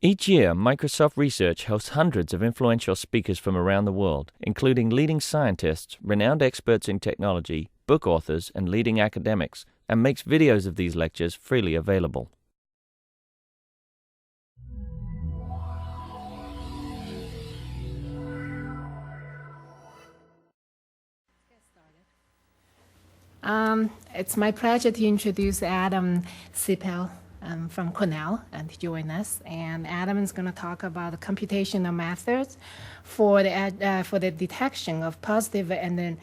Each year, Microsoft Research hosts hundreds of influential speakers from around the world, including leading scientists, renowned experts in technology, book authors, and leading academics, and makes videos of these lectures freely available. It's my pleasure to introduce Adam Sipel from Cornell and to join us. And Adam is going to talk about computational methods for the detection of positive and then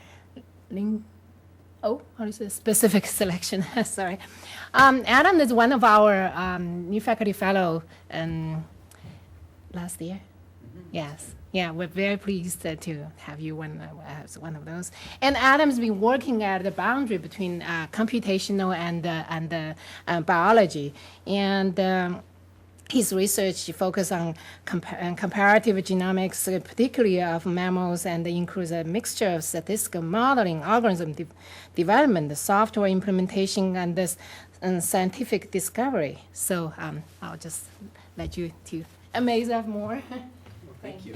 specific selection. Sorry. Adam is one of our new faculty fellow last year. Mm-hmm. Yes. Yeah, we're very pleased to have you as one of those. And Adam's been working at the boundary between computational and biology. And his research focused on comparative genomics, particularly of mammals, and includes a mixture of statistical modeling, algorithm development, the software implementation, and scientific discovery. So I'll just let you to amaze us more. Well, thank you.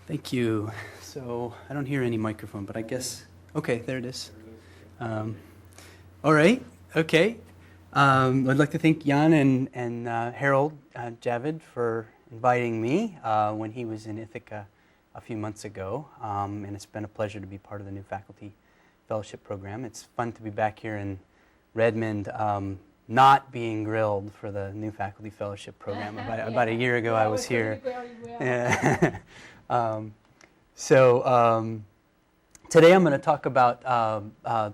Thank you. So I don't hear any microphone, but I guess, okay, there it is. All right, okay. I'd like to thank Jan and Harold Javid for inviting me when he was in Ithaca a few months ago. And it's been a pleasure to be part of the new faculty fellowship program. It's fun to be back here in Redmond, not being grilled for the new faculty fellowship program. About a year ago I was here. Yeah. Today I'm going to talk about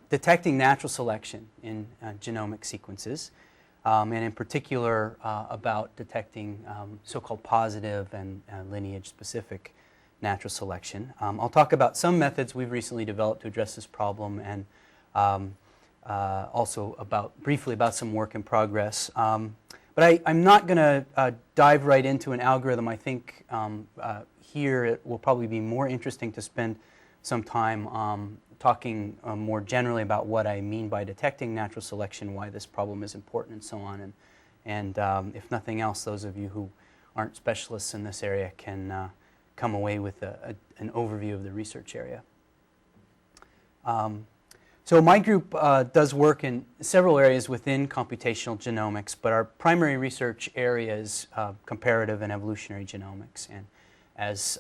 detecting natural selection in genomic sequences, and in particular about detecting so-called positive and lineage-specific natural selection. I'll talk about some methods we've recently developed to address this problem, and also briefly about some work in progress. But I'm not going to dive right into an algorithm. I think here it will probably be more interesting to spend some time talking more generally about what I mean by detecting natural selection, why this problem is important, and so on. And if nothing else, those of you who aren't specialists in this area can come away with an overview of the research area. So my group does work in several areas within computational genomics, but our primary research area is comparative and evolutionary genomics. And as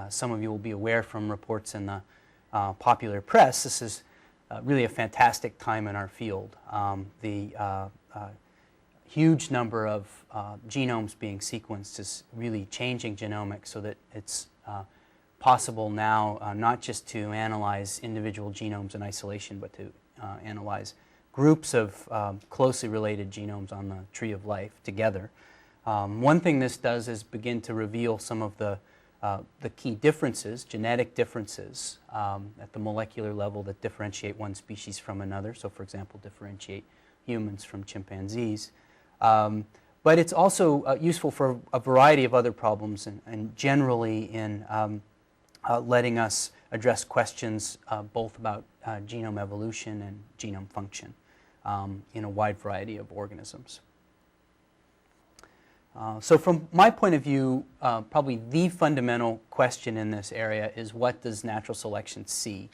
some of you will be aware from reports in the popular press, this is really a fantastic time in our field. The huge number of genomes being sequenced is really changing genomics so that it's possible now not just to analyze individual genomes in isolation, but to analyze groups of closely related genomes on the tree of life together. One thing this does is begin to reveal some of the key differences, genetic differences at the molecular level that differentiate one species from another. So, for example, differentiate humans from chimpanzees. But it's also useful for a variety of other problems, and generally in letting us address questions both about genome evolution and genome function in a wide variety of organisms. So from my point of view, probably the fundamental question in this area is, what does natural selection see?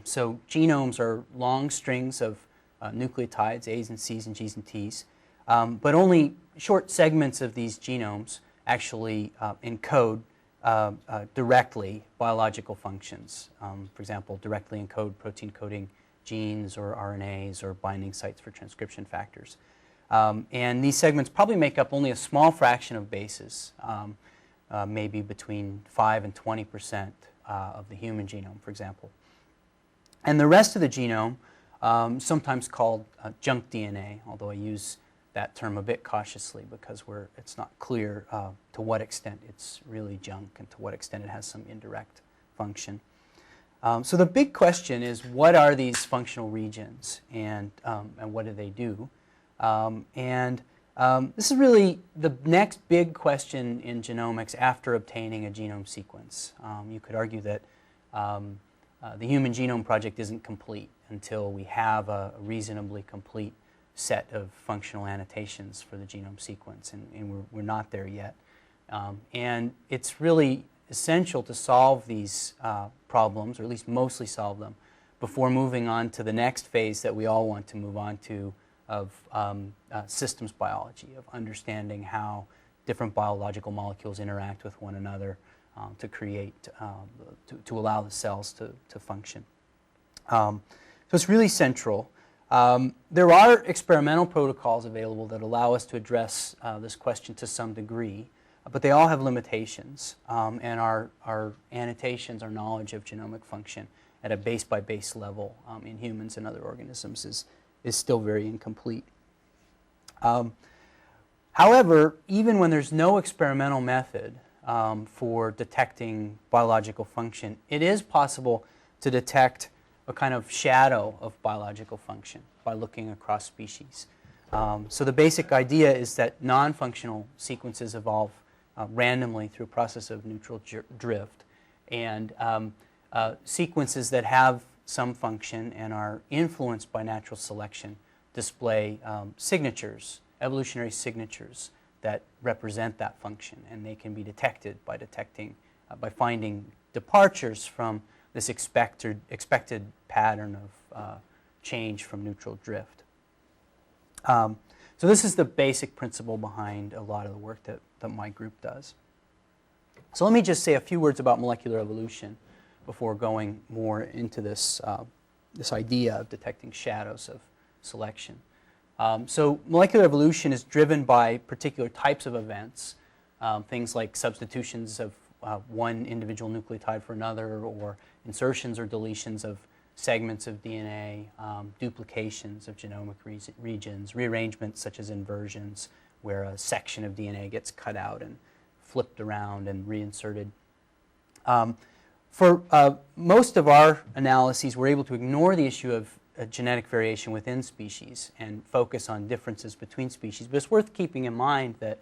So genomes are long strings of nucleotides, A's and C's and G's and T's, but only short segments of these genomes actually encode directly biological functions. For example, directly encode protein coding genes or RNAs or binding sites for transcription factors. And these segments probably make up only a small fraction of bases, maybe between 5 and 20% of the human genome, for example. And the rest of the genome, sometimes called junk DNA, although I use that term a bit cautiously because it's not clear to what extent it's really junk and to what extent it has some indirect function. So the big question is, what are these functional regions, and what do they do? This is really the next big question in genomics after obtaining a genome sequence. You could argue that the Human Genome Project isn't complete until we have a reasonably complete set of functional annotations for the genome sequence, and we're not there yet. And it's really essential to solve these problems, or at least mostly solve them, before moving on to the next phase that we all want to move on to of systems biology, of understanding how different biological molecules interact with one another to create, to allow the cells to function. So it's really central. There are experimental protocols available that allow us to address this question to some degree, but they all have limitations, and our annotations, our knowledge of genomic function at a base-by-base level in humans and other organisms is still very incomplete. However, even when there's no experimental method for detecting biological function, it is possible to detect a kind of shadow of biological function by looking across species. So the basic idea is that non-functional sequences evolve randomly through a process of neutral drift, and sequences that have some function and are influenced by natural selection display signatures, evolutionary signatures that represent that function, and they can be detected by finding departures from this expected pattern of change from neutral drift. So this is the basic principle behind a lot of the work that my group does. So let me just say a few words about molecular evolution before going more into this idea of detecting shadows of selection. So molecular evolution is driven by particular types of events, things like substitutions of one individual nucleotide for another, or insertions or deletions of segments of DNA, duplications of genomic regions, rearrangements such as inversions, where a section of DNA gets cut out and flipped around and reinserted. For most of our analyses, we're able to ignore the issue of genetic variation within species and focus on differences between species. But it's worth keeping in mind that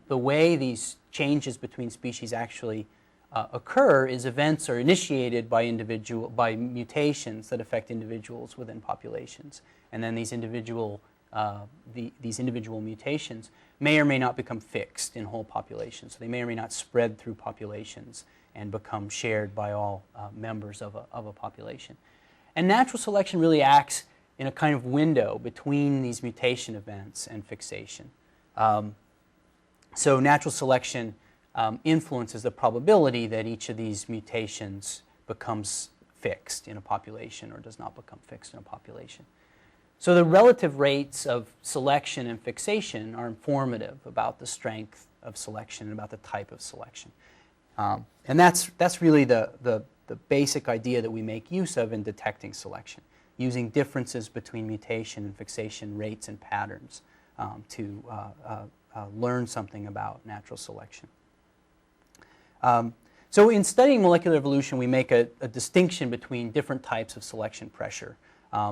the way these changes between species actually occur is events are initiated by mutations that affect individuals within populations, and then these individual mutations may or may not become fixed in whole populations. So they may or may not spread through populations and become shared by all members of a population. And natural selection really acts in a kind of window between these mutation events and fixation. So natural selection influences the probability that each of these mutations becomes fixed in a population or does not become fixed in a population. So the relative rates of selection and fixation are informative about the strength of selection and about the type of selection. And that's really the basic idea that we make use of in detecting selection, using differences between mutation and fixation rates and patterns to learn something about natural selection. So in studying molecular evolution, we make a distinction between different types of selection pressure,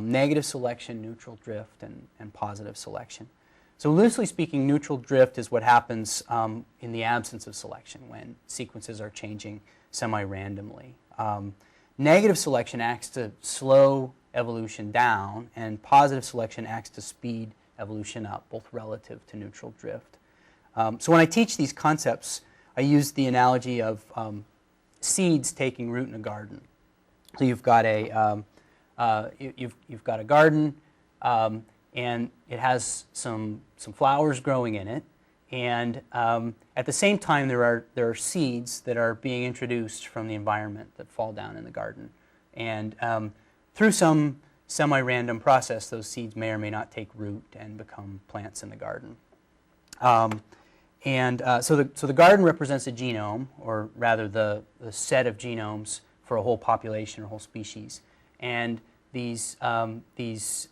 negative selection, neutral drift, and positive selection. So loosely speaking, neutral drift is what happens in the absence of selection, when sequences are changing semi-randomly. Negative selection acts to slow evolution down, and positive selection acts to speed evolution up, both relative to neutral drift. So when I teach these concepts, I use the analogy of seeds taking root in a garden. So you've got a garden, and it has some flowers growing in it, and at the same time there are seeds that are being introduced from the environment that fall down in the garden, and through some semi-random process, those seeds may or may not take root and become plants in the garden. So the garden represents a genome, or rather the set of genomes for a whole population or whole species. And these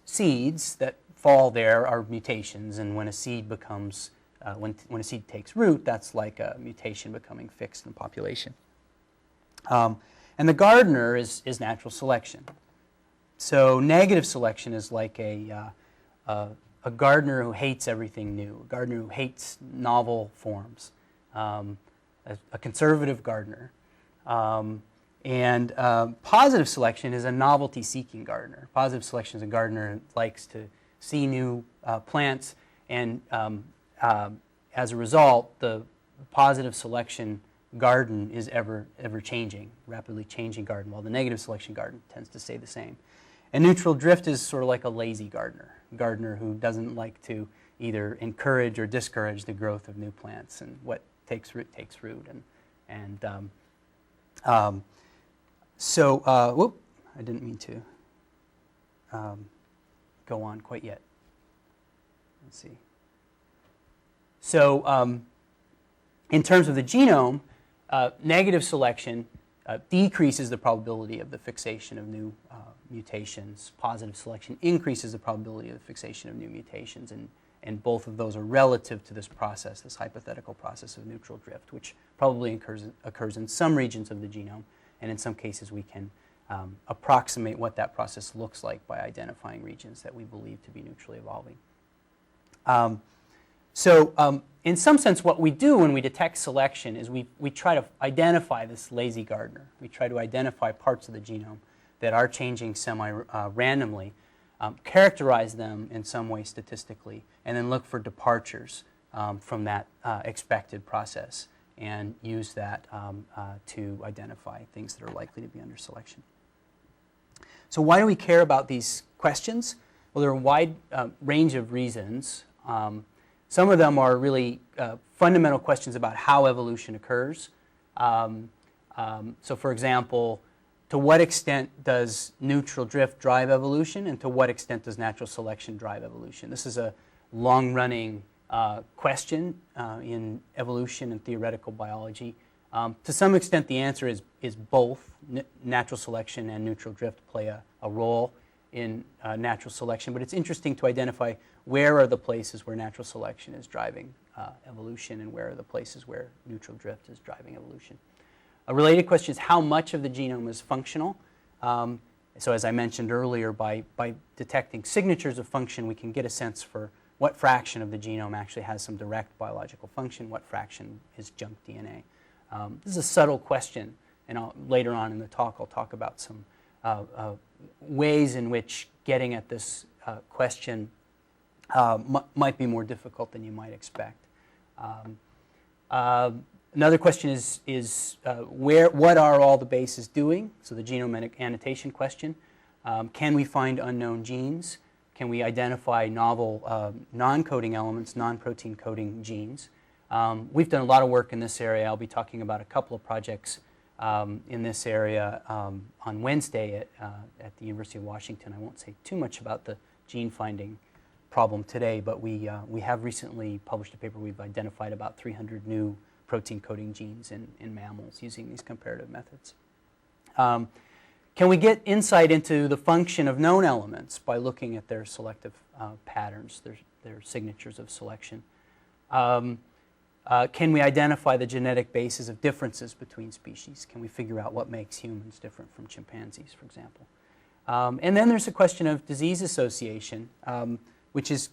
seeds that fall there are mutations, and when a seed becomes, when a seed takes root, that's like a mutation becoming fixed in the population. And the gardener is natural selection. So negative selection is like a gardener who hates everything new, a gardener who hates novel forms, a conservative gardener. Positive selection is a novelty-seeking gardener. Positive selection is a gardener who likes to see new plants, and as a result, the positive selection garden is ever changing, rapidly changing garden, while the negative selection garden tends to stay the same. And neutral drift is sort of like a lazy gardener who doesn't like to either encourage or discourage the growth of new plants, and what takes root takes root. Whoop, I didn't mean to go on quite yet. Let's see. So in terms of the genome, negative selection decreases the probability of the fixation of new mutations. Positive selection increases the probability of the fixation of new mutations, and both of those are relative to this process, this hypothetical process of neutral drift, which probably occurs in some regions of the genome, and in some cases we can approximate what that process looks like by identifying regions that we believe to be neutrally evolving. In some sense, what we do when we detect selection is we try to identify this lazy gardener. We try to identify parts of the genome that are changing semi-randomly, characterize them in some way statistically, and then look for departures from that expected process, and use that to identify things that are likely to be under selection. So why do we care about these questions? Well, there are a wide range of reasons. Some of them are really fundamental questions about how evolution occurs. So for example, to what extent does neutral drift drive evolution, and to what extent does natural selection drive evolution? This is a long-running question in evolution and theoretical biology. To some extent, the answer is both. Natural selection and neutral drift play a role in natural selection, but it's interesting to identify where are the places where natural selection is driving evolution, and where are the places where neutral drift is driving evolution. A related question is how much of the genome is functional. So as I mentioned earlier, by detecting signatures of function, we can get a sense for what fraction of the genome actually has some direct biological function, what fraction is junk DNA. This is a subtle question, and later on in the talk I'll talk about some ways in which getting at this question might be more difficult than you might expect. Another question is what are all the bases doing? So the genome annotation question. Can we find unknown genes? Can we identify novel non-coding elements, non-protein coding genes? We've done a lot of work in this area. I'll be talking about a couple of projects in this area on Wednesday at the University of Washington. I won't say too much about the gene finding problem today, but we have recently published a paper. We've identified about 300 new protein coding genes in mammals using these comparative methods. Can we get insight into the function of known elements by looking at their selective patterns, their signatures of selection? Can we identify the genetic basis of differences between species? Can we figure out what makes humans different from chimpanzees, for example? And then there's a question of disease association, which is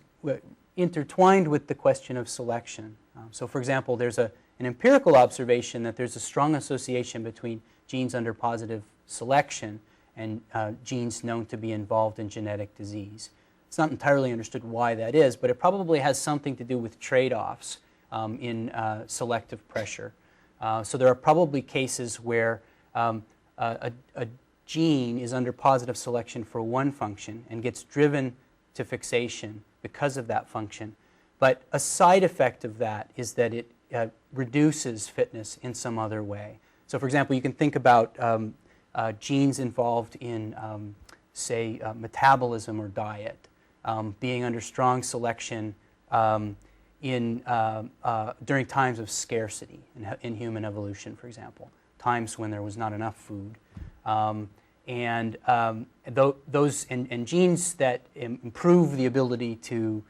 intertwined with the question of selection. So for example, there's an empirical observation that there's a strong association between genes under positive selection and genes known to be involved in genetic disease. It's not entirely understood why that is, but it probably has something to do with trade-offs in selective pressure. So there are probably cases where a gene is under positive selection for one function and gets driven to fixation because of that function. But a side effect of that is that it reduces fitness in some other way. So for example, you can think about genes involved in, say, metabolism or diet being under strong selection during times of scarcity in human evolution, for example, times when there was not enough food. Those genes that improve the ability to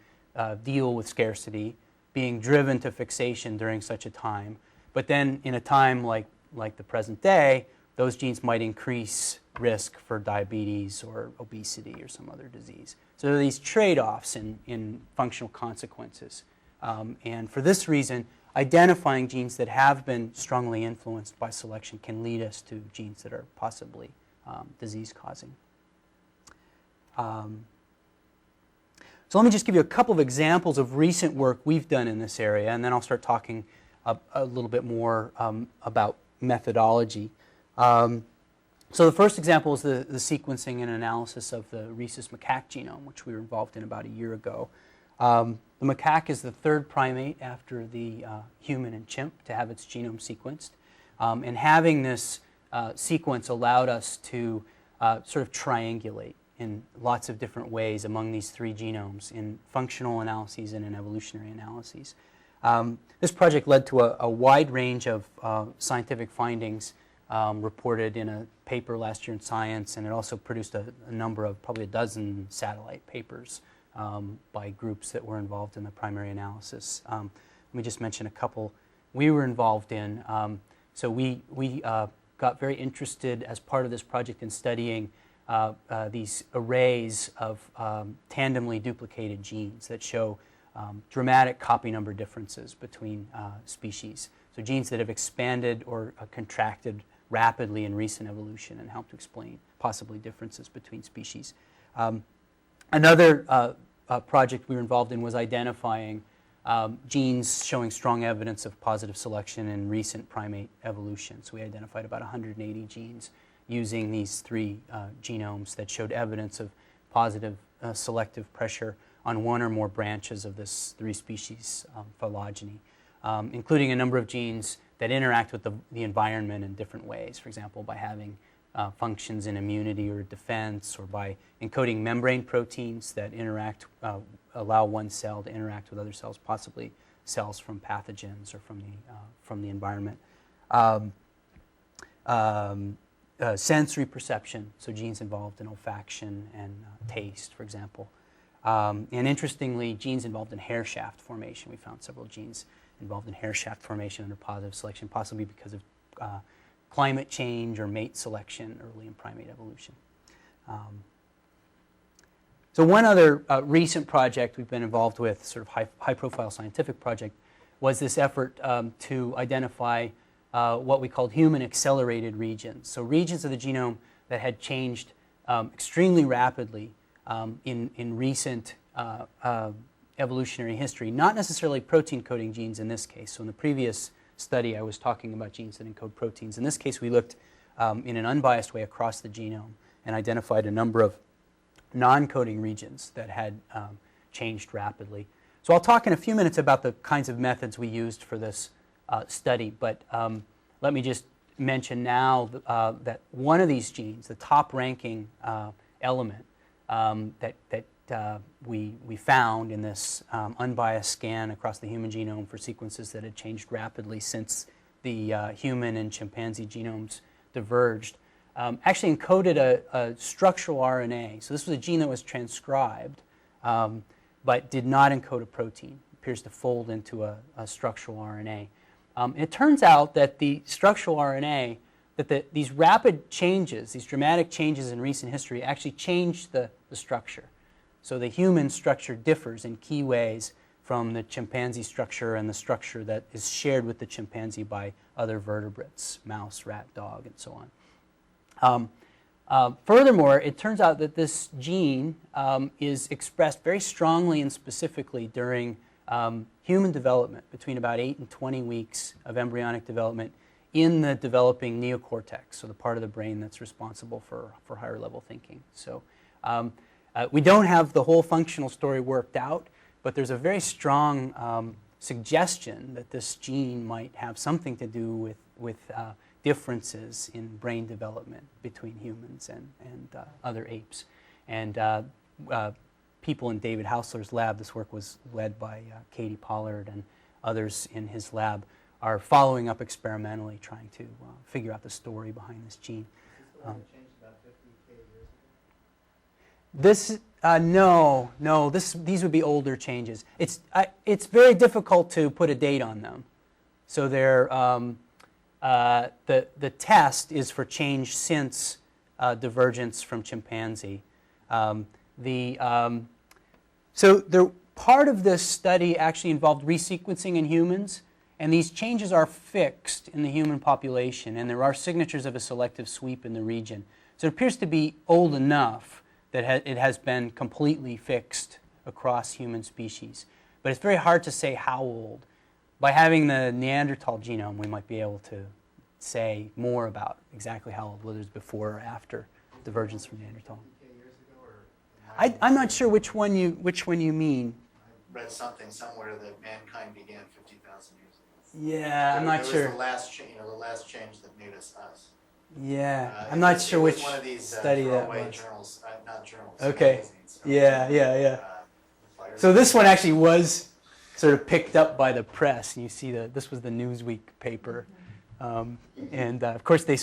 deal with scarcity being driven to fixation during such a time, but then in a time like the present day, those genes might increase risk for diabetes or obesity or some other disease. So there are these trade-offs in functional consequences. And for this reason, identifying genes that have been strongly influenced by selection can lead us to genes that are possibly disease-causing. So let me just give you a couple of examples of recent work we've done in this area, and then I'll start talking a little bit more about methodology. So the first example is the sequencing and analysis of the rhesus macaque genome, which we were involved in about a year ago. The macaque is the third primate after the human and chimp to have its genome sequenced. And having this sequence allowed us to sort of triangulate in lots of different ways among these three genomes in functional analyses and in evolutionary analyses. This project led to a wide range of scientific findings reported in a paper last year in Science, and it also produced a number of, probably a dozen satellite papers by groups that were involved in the primary analysis. Let me just mention a couple we were involved in. So we got very interested as part of this project in studying these arrays of tandemly duplicated genes that show dramatic copy number differences between species. So genes that have expanded or contracted rapidly in recent evolution and help to explain possibly differences between species. Another project we were involved in was identifying genes showing strong evidence of positive selection in recent primate evolution. So we identified about 180 genes using these three genomes that showed evidence of positive selective pressure on one or more branches of this three-species phylogeny, including a number of genes that interact with the environment in different ways, for example, by having functions in immunity or defense, or by encoding membrane proteins that interact, allow one cell to interact with other cells, possibly cells from pathogens or from the environment. Sensory perception, so genes involved in olfaction and taste, for example. And interestingly, genes involved in hair shaft formation. We found several genes involved in hair shaft formation under positive selection, possibly because of climate change or mate selection early in primate evolution. So one other recent project we've been involved with, sort of high-profile scientific project, was this effort to identify what we called human accelerated regions. So regions of the genome that had changed extremely rapidly in recent evolutionary history, not necessarily protein coding genes in this case. So in the previous study I was talking about genes that encode proteins. In this case we looked in an unbiased way across the genome and identified a number of non-coding regions that had changed rapidly. So I'll talk in a few minutes about the kinds of methods we used for this study, but let me just mention now that one of these genes, the top ranking element that we found in this unbiased scan across the human genome for sequences that had changed rapidly since the human and chimpanzee genomes diverged, actually encoded a structural RNA. So this was a gene that was transcribed, but did not encode a protein. It appears to fold into a structural RNA. It turns out that the structural RNA, that these rapid changes, these dramatic changes in recent history, actually changed the structure. So the human structure differs in key ways from the chimpanzee structure and the structure that is shared with the chimpanzee by other vertebrates, mouse, rat, dog, and so on. Furthermore, it turns out that this gene is expressed very strongly and specifically during human development, between about 8 and 20 weeks of embryonic development in the developing neocortex, so the part of the brain that's responsible for higher level thinking. So we don't have the whole functional story worked out, but there's a very strong suggestion that this gene might have something to do with differences in brain development between humans and other apes. And people in David Hausler's lab, this work was led by Katie Pollard and others in his lab, are following up experimentally, trying to figure out the story behind this gene. This no, these would be older changes. It's very difficult to put a date on them. So they're the test is for change since divergence from chimpanzee. So part of this study actually involved resequencing in humans, and these changes are fixed in the human population, and there are signatures of a selective sweep in the region. So it appears to be old enough that it has been completely fixed across human species. But it's very hard to say how old. By having the Neanderthal genome, we might be able to say more about exactly how old, whether it's before or after divergence from Neanderthal. I'm not sure which one you mean. I read something somewhere that mankind began 50,000 years ago. Yeah, I'm not sure. It was the last change that made us us. Yeah, I'm not sure which one of these, study that was. Journals, not journals. Okay. Magazines. Yeah. So this one actually was sort of picked up by the press. And you see this was the Newsweek paper, and of course they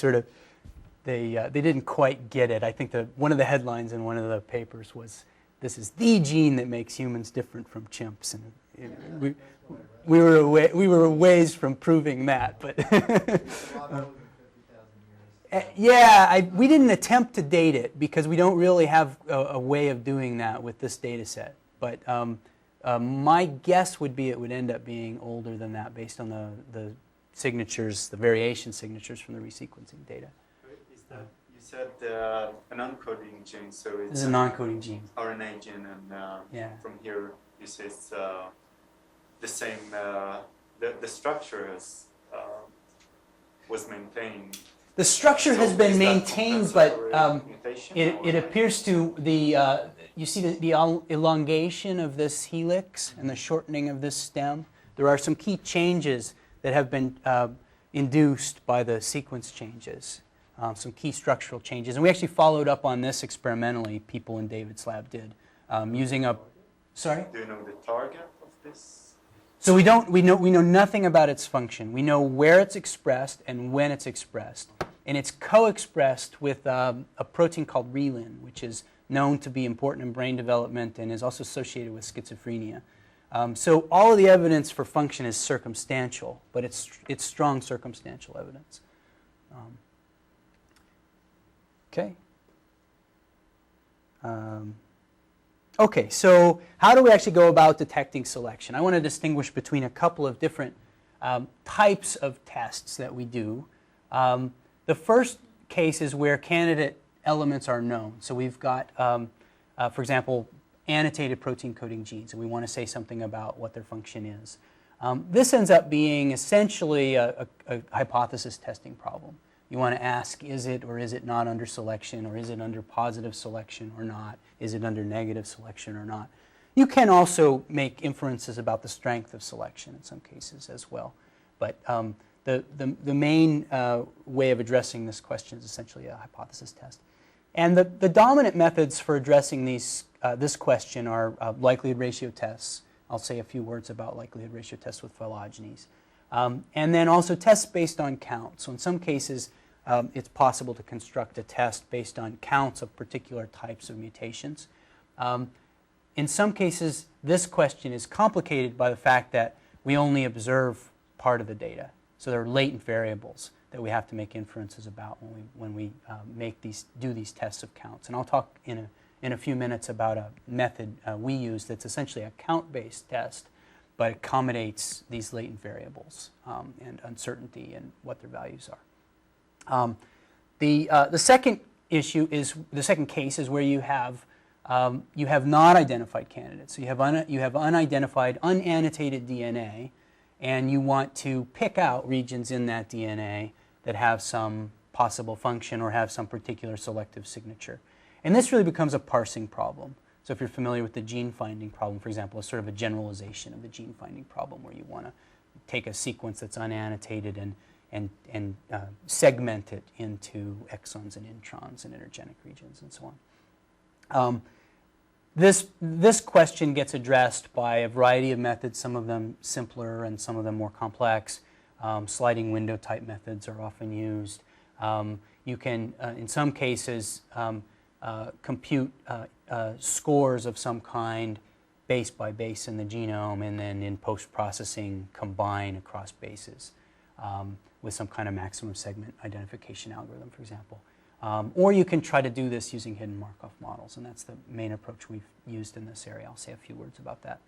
didn't quite get it. I think one of the headlines in one of the papers was, "This is the gene that makes humans different from chimps," and we were a ways from proving that, but. We didn't attempt to date it because we don't really have a way of doing that with this data set. But my guess would be it would end up being older than that based on the signatures, the variation signatures from the resequencing data. You said a non-coding gene, so it's this is a non-coding gene. RNA gene, and from here you say it's the same. The structure was maintained. The structure has been maintained, but it appears to you see the elongation of this helix and the shortening of this stem. There are some key changes that have been induced by the sequence changes, some key structural changes. And we actually followed up on this experimentally, people in David's lab did, using a, sorry? Do you know the target of this? So we know nothing about its function. We know where it's expressed and when it's expressed. And it's co-expressed with a protein called relin, which is known to be important in brain development and is also associated with schizophrenia. So all of the evidence for function is circumstantial, but it's strong circumstantial evidence. Okay. Okay, so how do we actually go about detecting selection? I want to distinguish between a couple of different types of tests that we do. The first case is where candidate elements are known. So we've got, for example, annotated protein coding genes, and we want to say something about what their function is. This ends up being essentially a hypothesis testing problem. You want to ask, is it or is it not under selection, or is it under positive selection or not? Is it under negative selection or not? You can also make inferences about the strength of selection in some cases as well. But the main way of addressing this question is essentially a hypothesis test. And the dominant methods for addressing this question are likelihood ratio tests. I'll say a few words about likelihood ratio tests with phylogenies. And then also tests based on count. So in some cases, it's possible to construct a test based on counts of particular types of mutations. In some cases, this question is complicated by the fact that we only observe part of the data. So there are latent variables that we have to make inferences about when we do these tests of counts. And I'll talk in a few minutes about a method we use that's essentially a count-based test, but accommodates these latent variables and uncertainty and what their values are. The second issue is the second case is where you have not identified candidates. So you have unidentified, unannotated DNA, and you want to pick out regions in that DNA that have some possible function or have some particular selective signature. And this really becomes a parsing problem. So if you're familiar with the gene finding problem, for example, it's sort of a generalization of the gene finding problem where you want to take a sequence that's unannotated and segment it into exons and introns and intergenic regions and so on. This question gets addressed by a variety of methods, some of them simpler and some of them more complex. Sliding window type methods are often used. You can, in some cases, compute scores of some kind base by base in the genome, and then in post-processing combine across bases with some kind of maximum segment identification algorithm, for example. Or you can try to do this using hidden Markov models, and that's the main approach we've used in this area. I'll say a few words about that.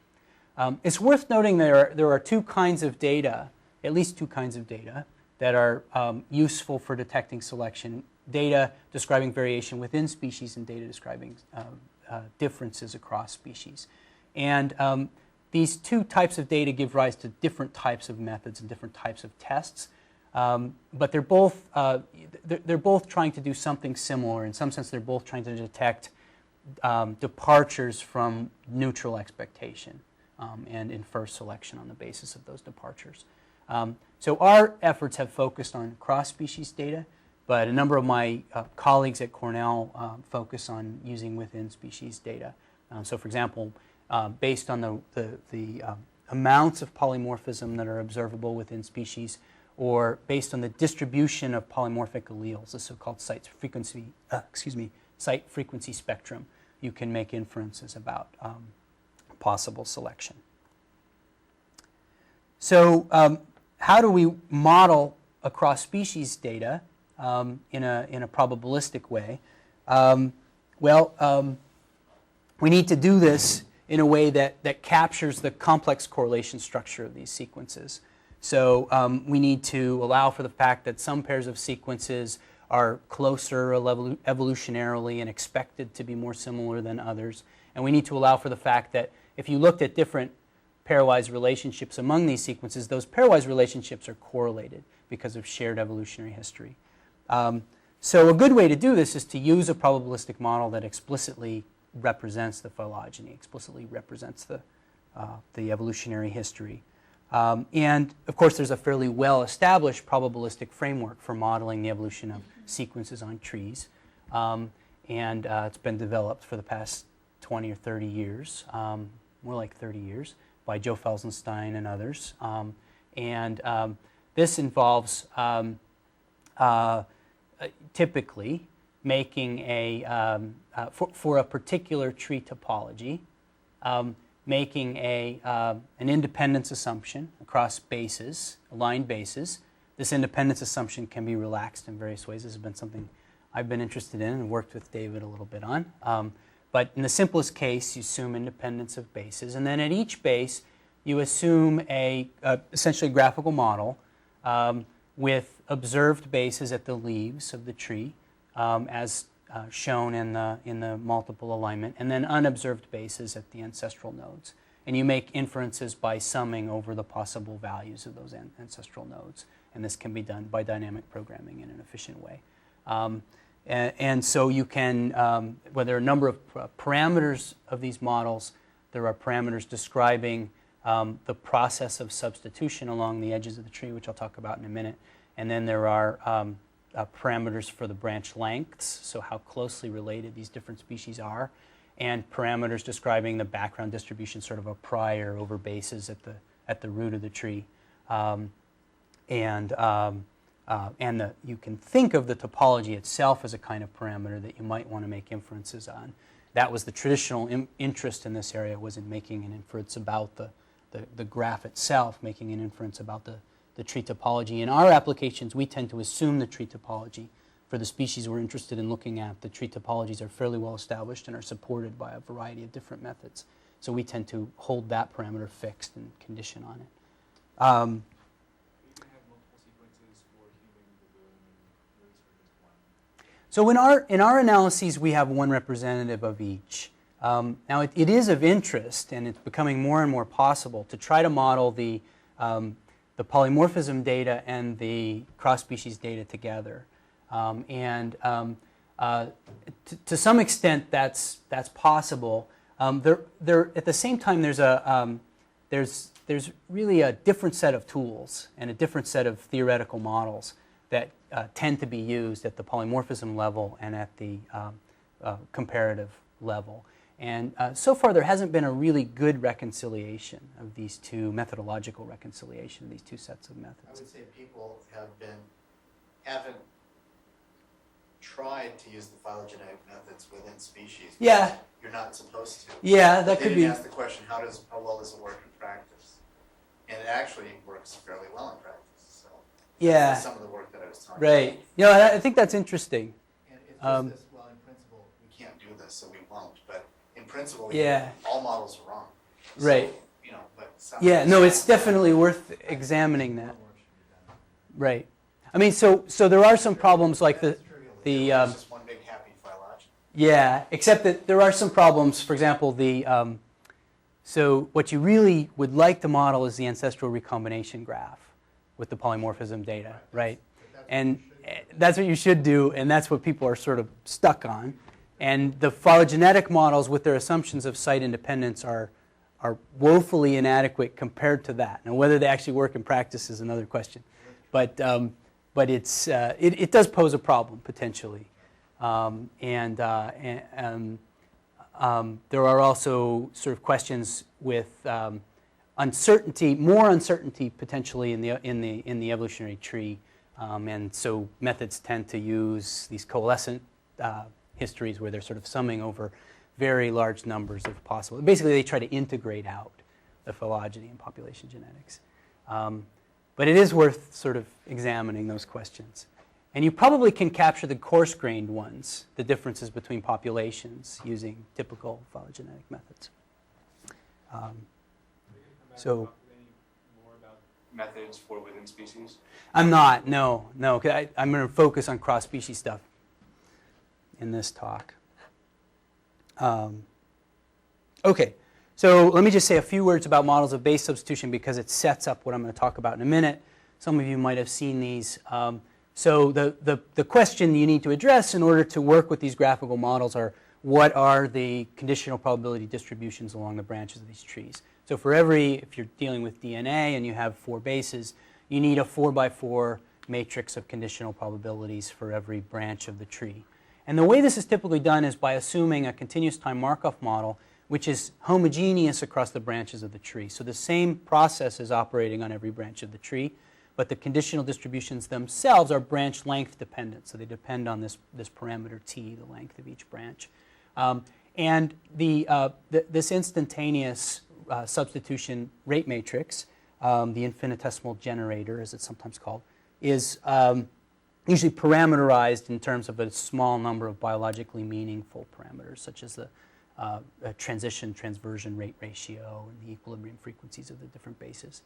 It's worth noting there are two kinds of data, at least two kinds of data, that are useful for detecting selection. Data describing variation within species and data describing differences across species. And these two types of data give rise to different types of methods and different types of tests. But they're both trying to do something similar. In some sense, they're both trying to detect departures from neutral expectation and infer selection on the basis of those departures. So our efforts have focused on cross-species data, but a number of my colleagues at Cornell focus on using within-species data. So for example, based on the amounts of polymorphism that are observable within species, or based on the distribution of polymorphic alleles, the so-called site frequency spectrum, you can make inferences about possible selection. So how do we model across species data in a probabilistic way? We need to do this in a way that captures the complex correlation structure of these sequences. So we need to allow for the fact that some pairs of sequences are closer evolutionarily and expected to be more similar than others. And we need to allow for the fact that if you looked at different pairwise relationships among these sequences, those pairwise relationships are correlated because of shared evolutionary history. So a good way to do this is to use a probabilistic model that explicitly represents the phylogeny, explicitly represents the evolutionary history. And of course, there's a fairly well-established probabilistic framework for modeling the evolution of sequences on trees. And it's been developed for the past 20 or 30 years, more like 30 years, by Joe Felsenstein and others. This involves typically making for a particular tree topology, making an independence assumption across bases, aligned bases. This independence assumption can be relaxed in various ways. This has been something I've been interested in and worked with David a little bit on. But in the simplest case, you assume independence of bases. And then at each base, you assume essentially graphical model with observed bases at the leaves of the tree, as shown in the multiple alignment, and then unobserved bases at the ancestral nodes. And you make inferences by summing over the possible values of those ancestral nodes. And this can be done by dynamic programming in an efficient way. And so you can, well, there are a number of parameters of these models. There are parameters describing the process of substitution along the edges of the tree, which I'll talk about in a minute. And then there are parameters for the branch lengths, so how closely related these different species are, and parameters describing the background distribution, sort of a prior over bases at the root of the tree. You can think of the topology itself as a kind of parameter that you might want to make inferences on. That was the traditional interest in this area, was in making an inference about the graph itself, making an inference about the tree topology. In our applications, we tend to assume the tree topology. For the species we're interested in looking at, the tree topologies are fairly well established and are supported by a variety of different methods. So we tend to hold that parameter fixed and condition on it. So in our analyses, we have one representative of each. Now, it is of interest, and it's becoming more and more possible to try to model the polymorphism data and the cross-species data together. To some extent, that's possible. At the same time, there's really a different set of tools and a different set of theoretical models that tend to be used at the polymorphism level and at the comparative level. And so far, there hasn't been a really good reconciliation of these two, methodological reconciliation of these two sets of methods. I would say people haven't tried to use the phylogenetic methods within species. Yeah. You're not supposed to. Yeah, that could be. They didn't ask the question, how well does it work in practice? And it actually works fairly well in practice. So yeah. That's some of the work that I was talking right. about. You know, I think that's interesting. And it's just this, well, in principle, we can't do this, so we won't. But in principle, all models are wrong. Right. So, you know, but yeah, no, it's definitely worth examining that. Right. I mean, so there are some problems like it's just one big happy phylogeny. Yeah, except that there are some problems. For example, So what you really would like to model is the ancestral recombination graph with the polymorphism data, right? And that's what you should do, and that's what people are sort of stuck on. And the phylogenetic models with their assumptions of site independence are woefully inadequate compared to that. Now, whether they actually work in practice is another question. But it does pose a problem, potentially. There are also sort of questions with uncertainty, more uncertainty potentially in the evolutionary tree, and so methods tend to use these coalescent histories where they're sort of summing over very large numbers of possible. Basically, they try to integrate out the phylogeny in population genetics, but it is worth sort of examining those questions. And you probably can capture the coarse-grained ones, the differences between populations, using typical phylogenetic methods. So, any more about methods for within species? I'm not. No. I'm going to focus on cross-species stuff in this talk. Okay. So let me just say a few words about models of base substitution because it sets up what I'm going to talk about in a minute. Some of you might have seen these. So the question you need to address in order to work with these graphical models are, what are the conditional probability distributions along the branches of these trees? So for if you're dealing with DNA and you have 4 bases, you need a 4x4 matrix of conditional probabilities for every branch of the tree. And the way this is typically done is by assuming a continuous time Markov model which is homogeneous across the branches of the tree. So the same process is operating on every branch of the tree, but the conditional distributions themselves are branch length dependent. So they depend on this parameter t, the length of each branch. And this instantaneous substitution rate matrix, the infinitesimal generator as it's sometimes called, is usually parameterized in terms of a small number of biologically meaningful parameters, such as the transition transversion rate ratio and the equilibrium frequencies of the different bases.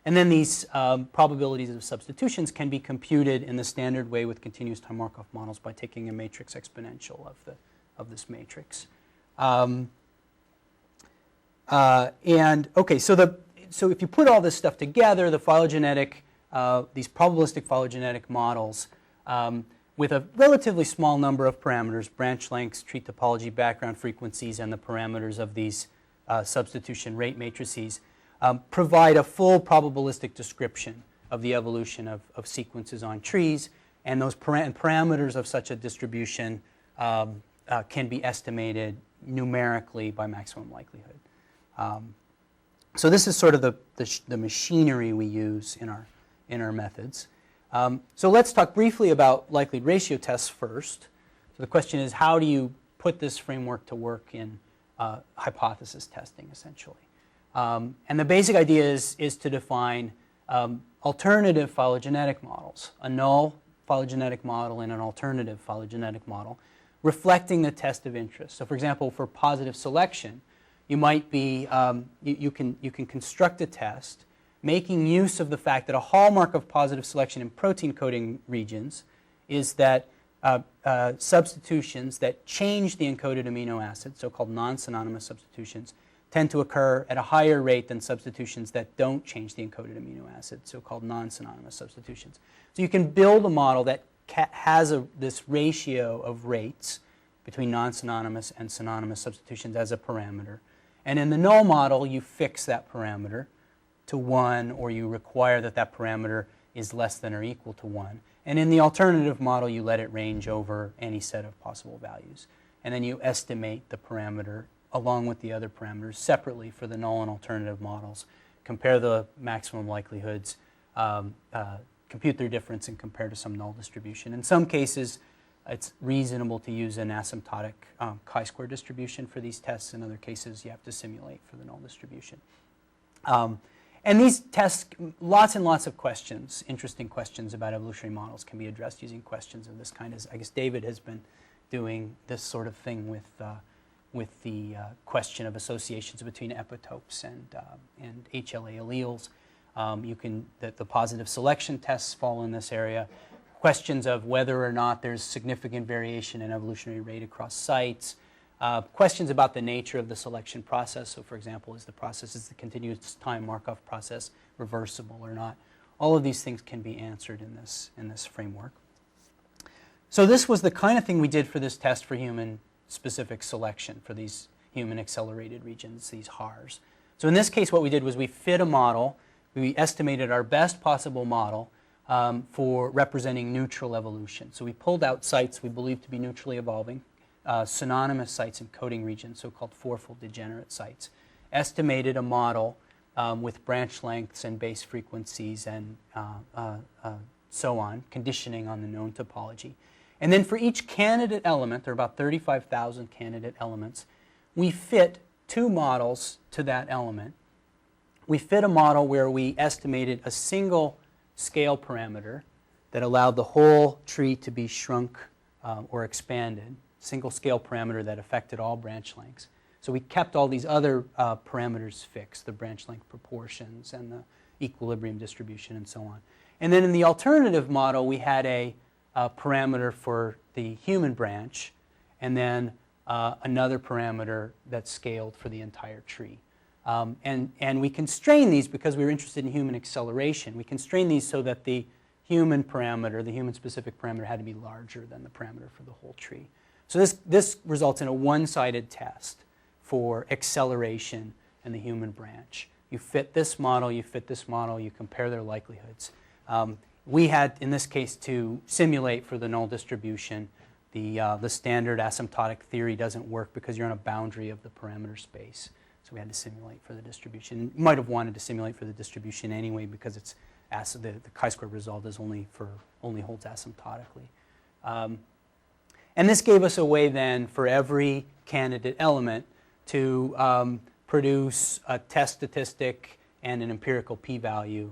And then these probabilities of substitutions can be computed in the standard way with continuous time Markov models by taking a matrix exponential of this matrix. So if you put all this stuff together, the phylogenetic, these probabilistic phylogenetic models with a relatively small number of parameters, branch lengths, tree topology, background frequencies, and the parameters of these substitution rate matrices, provide a full probabilistic description of the evolution of sequences on trees, and those parameters of such a distribution can be estimated numerically by maximum likelihood. So this is sort of the machinery we use in our methods. So let's talk briefly about likelihood ratio tests first. So the question is, how do you put this framework to work in hypothesis testing, essentially? And the basic idea is to define alternative phylogenetic models, a null phylogenetic model and an alternative phylogenetic model, reflecting the test of interest. So for example, for positive selection, you might be, you can construct a test making use of the fact that a hallmark of positive selection in protein coding regions is that substitutions that change the encoded amino acid, so-called non-synonymous substitutions, tend to occur at a higher rate than substitutions that don't change the encoded amino acid, so-called non-synonymous substitutions. So you can build a model that has this ratio of rates between non-synonymous and synonymous substitutions as a parameter. And in the null model, you fix that parameter to 1, or you require that parameter is less than or equal to 1. And in the alternative model, you let it range over any set of possible values. And then you estimate the parameter along with the other parameters separately for the null and alternative models, compare the maximum likelihoods, compute their difference, and compare to some null distribution. In some cases, it's reasonable to use an asymptotic chi-square distribution for these tests. In other cases, you have to simulate for the null distribution. And these tests, lots and lots of questions, interesting questions about evolutionary models can be addressed using questions of this kind. As I guess David has been doing this sort of thing with the question of associations between epitopes and HLA alleles. The positive selection tests fall in this area. Questions of whether or not there's significant variation in evolutionary rate across sites. Questions about the nature of the selection process. So for example, is the continuous time Markov process reversible or not? All of these things can be answered in this framework. So this was the kind of thing we did for this test for human-specific selection, for these human accelerated regions, these HARs. So in this case, what we did was we fit a model. We estimated our best possible model for representing neutral evolution. So we pulled out sites we believed to be neutrally evolving, synonymous sites in coding regions, so-called fourfold degenerate sites. Estimated a model with branch lengths and base frequencies and so on, conditioning on the known topology. And then for each candidate element, there are about 35,000 candidate elements, we fit two models to that element. We fit a model where we estimated a single scale parameter that allowed the whole tree to be shrunk or expanded, single scale parameter that affected all branch lengths. So we kept all these other parameters fixed, the branch length proportions and the equilibrium distribution and so on. And then in the alternative model, we had a parameter for the human branch, and then another parameter that's scaled for the entire tree. And we constrain these because we were interested in human acceleration. We constrain these so that the human parameter, the human-specific parameter, had to be larger than the parameter for the whole tree. So this results in a one-sided test for acceleration in the human branch. You fit this model, you fit this model, you compare their likelihoods. We had, in this case, to simulate for the null distribution. The standard asymptotic theory doesn't work because you're on a boundary of the parameter space. So we had to simulate for the distribution. You might have wanted to simulate for the distribution anyway because it's the chi-square result is only holds asymptotically. And this gave us a way then for every candidate element to produce a test statistic and an empirical p-value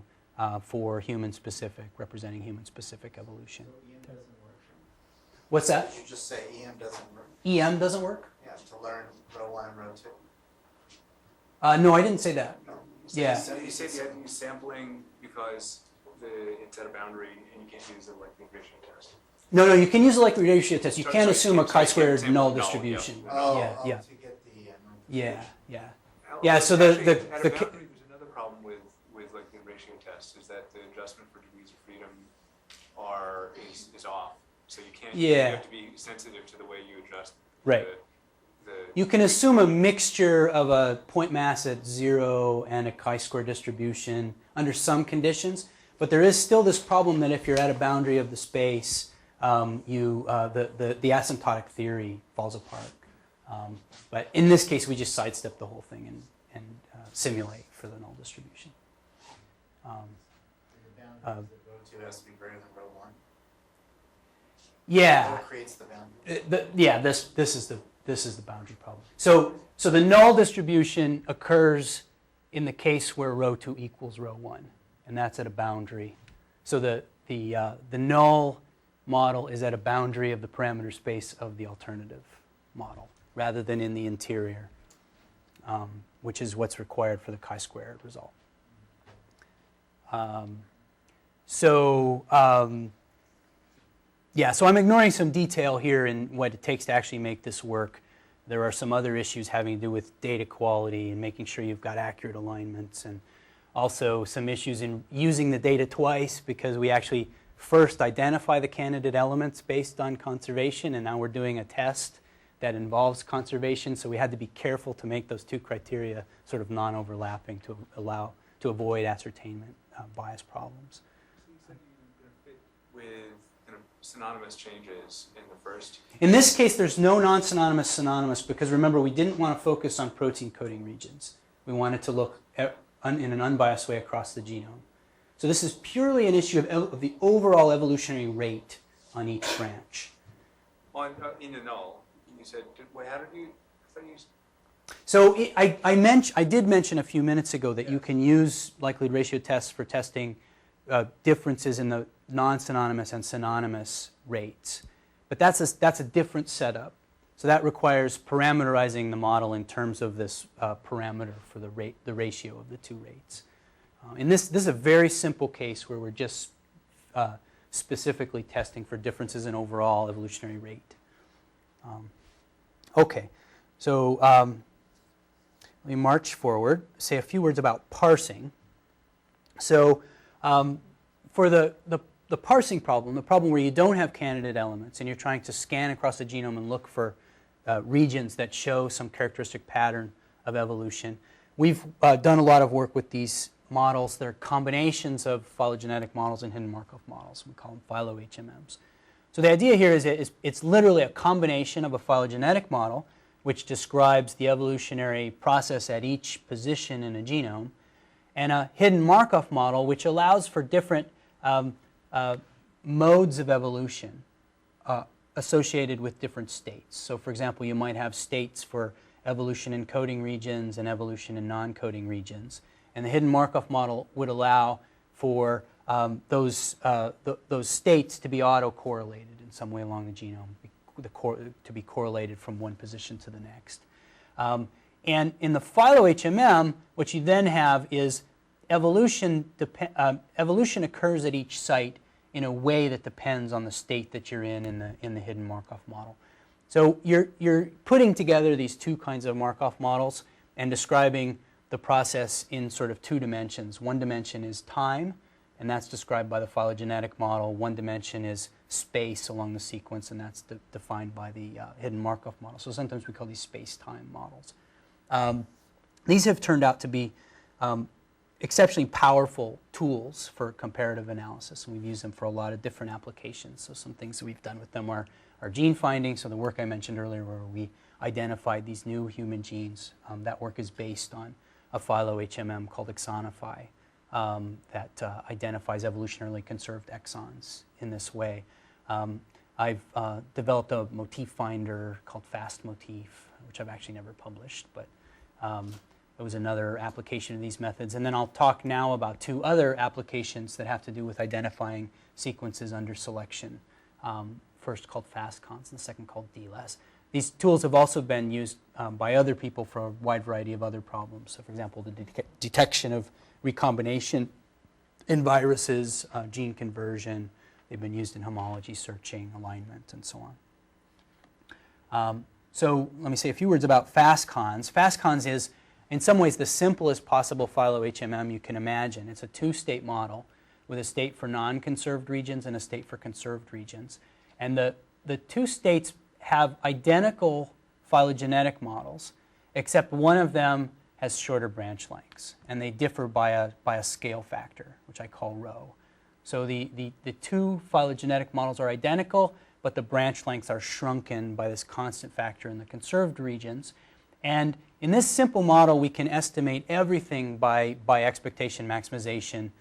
for human-specific, representing human-specific evolution. So EM doesn't work. What's that? Did you just say EM doesn't work? EM doesn't work? Yeah, to learn row 1 and row 2. No, I didn't say that. No. Yeah. So you said you had to use sampling because it's at a boundary and you can't use the likelihood ratio test. No, you can use a likelihood ratio test. You can't assume a so chi-squared sample null null, distribution. yeah. Yeah. To get the Yeah. Yeah, So actually, the at a boundary, there's another problem with likelihood ratio tests is that the adjustment for degrees of freedom is off. So you can't. Yeah. You have to be sensitive to the way you adjust. Right. You can assume a mixture of a point mass at 0 and a chi-square distribution under some conditions, but there is still this problem that if you're at a boundary of the space, the asymptotic theory falls apart. But in this case, we just sidestep the whole thing and simulate for the null distribution. the boundary is that row 2 has to be greater than row 1. Yeah. What creates the boundary? This is the boundary problem. So the null distribution occurs in the case where row 2 equals row 1, and that's at a boundary. So the null model is at a boundary of the parameter space of the alternative model, rather than in the interior, which is what's required for the chi-squared result. So I'm ignoring some detail here in what it takes to actually make this work. There are some other issues having to do with data quality and making sure you've got accurate alignments, and also some issues in using the data twice because we actually first identify the candidate elements based on conservation, and now we're doing a test that involves conservation, so we had to be careful to make those two criteria sort of non-overlapping to avoid ascertainment bias problems. So you said you were going to fit with kind of synonymous changes in the first. In this case, there's no non-synonymous synonymous because remember, we didn't want to focus on protein coding regions. We wanted to look in an unbiased way across the genome. So this is purely an issue of the overall evolutionary rate on each branch. In the null, you said, how did you, I thought you So I did mention a few minutes ago that you can use likelihood ratio tests for testing differences in the non-synonymous and synonymous rates. But that's a different setup. So that requires parameterizing the model in terms of this parameter for the ratio of the two rates. And this is a very simple case where we're just specifically testing for differences in overall evolutionary rate. Okay, So let me march forward, say a few words about parsing. So for the parsing problem, the problem where you don't have candidate elements and you're trying to scan across the genome and look for regions that show some characteristic pattern of evolution, we've done a lot of work with these models. They're combinations of phylogenetic models and hidden Markov models. We call them Phylo-HMMs. So the idea here is it's literally a combination of a phylogenetic model, which describes the evolutionary process at each position in a genome, and a hidden Markov model, which allows for different modes of evolution associated with different states. So for example, you might have states for evolution in coding regions and evolution in non-coding regions. And the hidden Markov model would allow for those states to be autocorrelated in some way along the genome, to be correlated from one position to the next. And in the Phylo-HMM, what you then have is evolution occurs at each site in a way that depends on the state that you're in the hidden Markov model. So you're putting together these two kinds of Markov models and describing the process in sort of two dimensions. One dimension is time, and that's described by the phylogenetic model. One dimension is space along the sequence, and that's defined by the hidden Markov model. So sometimes we call these space-time models. These have turned out to be exceptionally powerful tools for comparative analysis, and we've used them for a lot of different applications. So some things that we've done with them are gene finding. So the work I mentioned earlier where we identified these new human genes, that work is based on a Phylo-HMM called Exonify that identifies evolutionarily conserved exons in this way. I've developed a motif finder called Fast Motif, which I've actually never published, but it was another application of these methods. And then I'll talk now about two other applications that have to do with identifying sequences under selection. First called FastCons and the second called DLES. These tools have also been used by other people for a wide variety of other problems. So for example, the detection of recombination in viruses, gene conversion. They've been used in homology searching, alignment, and so on. So let me say a few words about FastCons. FastCons is in some ways the simplest possible Phylo-HMM you can imagine. It's a two-state model with a state for non-conserved regions and a state for conserved regions. And the two states have identical phylogenetic models, except one of them has shorter branch lengths, and they differ by a scale factor, which I call rho. So the two phylogenetic models are identical, but the branch lengths are shrunken by this constant factor in the conserved regions. And in this simple model, we can estimate everything by expectation maximization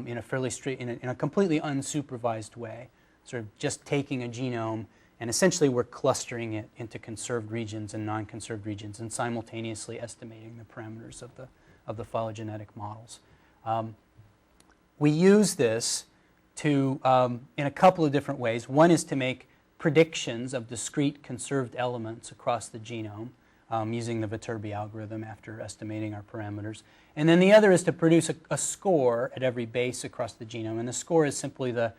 in a fairly in a completely unsupervised way, sort of just taking a genome, and essentially we're clustering it into conserved regions and non-conserved regions and simultaneously estimating the parameters of the phylogenetic models. We use this to, in a couple of different ways. One is to make predictions of discrete conserved elements across the genome using the Viterbi algorithm after estimating our parameters. And then the other is to produce a score at every base across the genome. And the score is simply the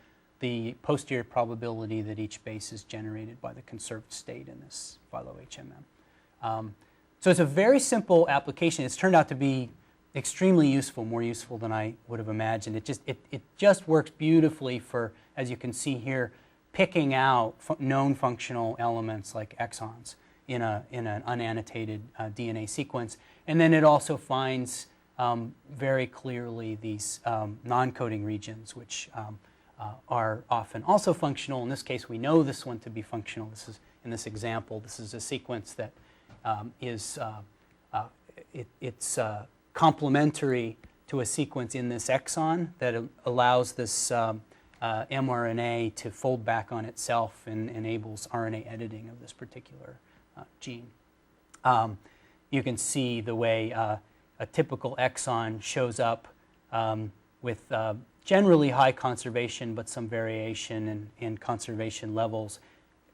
posterior probability that each base is generated by the conserved state in this Phylo-HMM. So it's a very simple application. It's turned out to be extremely useful, more useful than I would have imagined. It just works beautifully for, as you can see here, picking out known functional elements like exons in an unannotated DNA sequence. And then it also finds very clearly these non-coding regions, which are often also functional. In this case, we know this one to be functional. This is, in this example, this is a sequence that is complementary to a sequence in this exon that allows this mRNA to fold back on itself and enables RNA editing of this particular gene. You can see the way a typical exon shows up with generally high conservation, but some variation in conservation levels.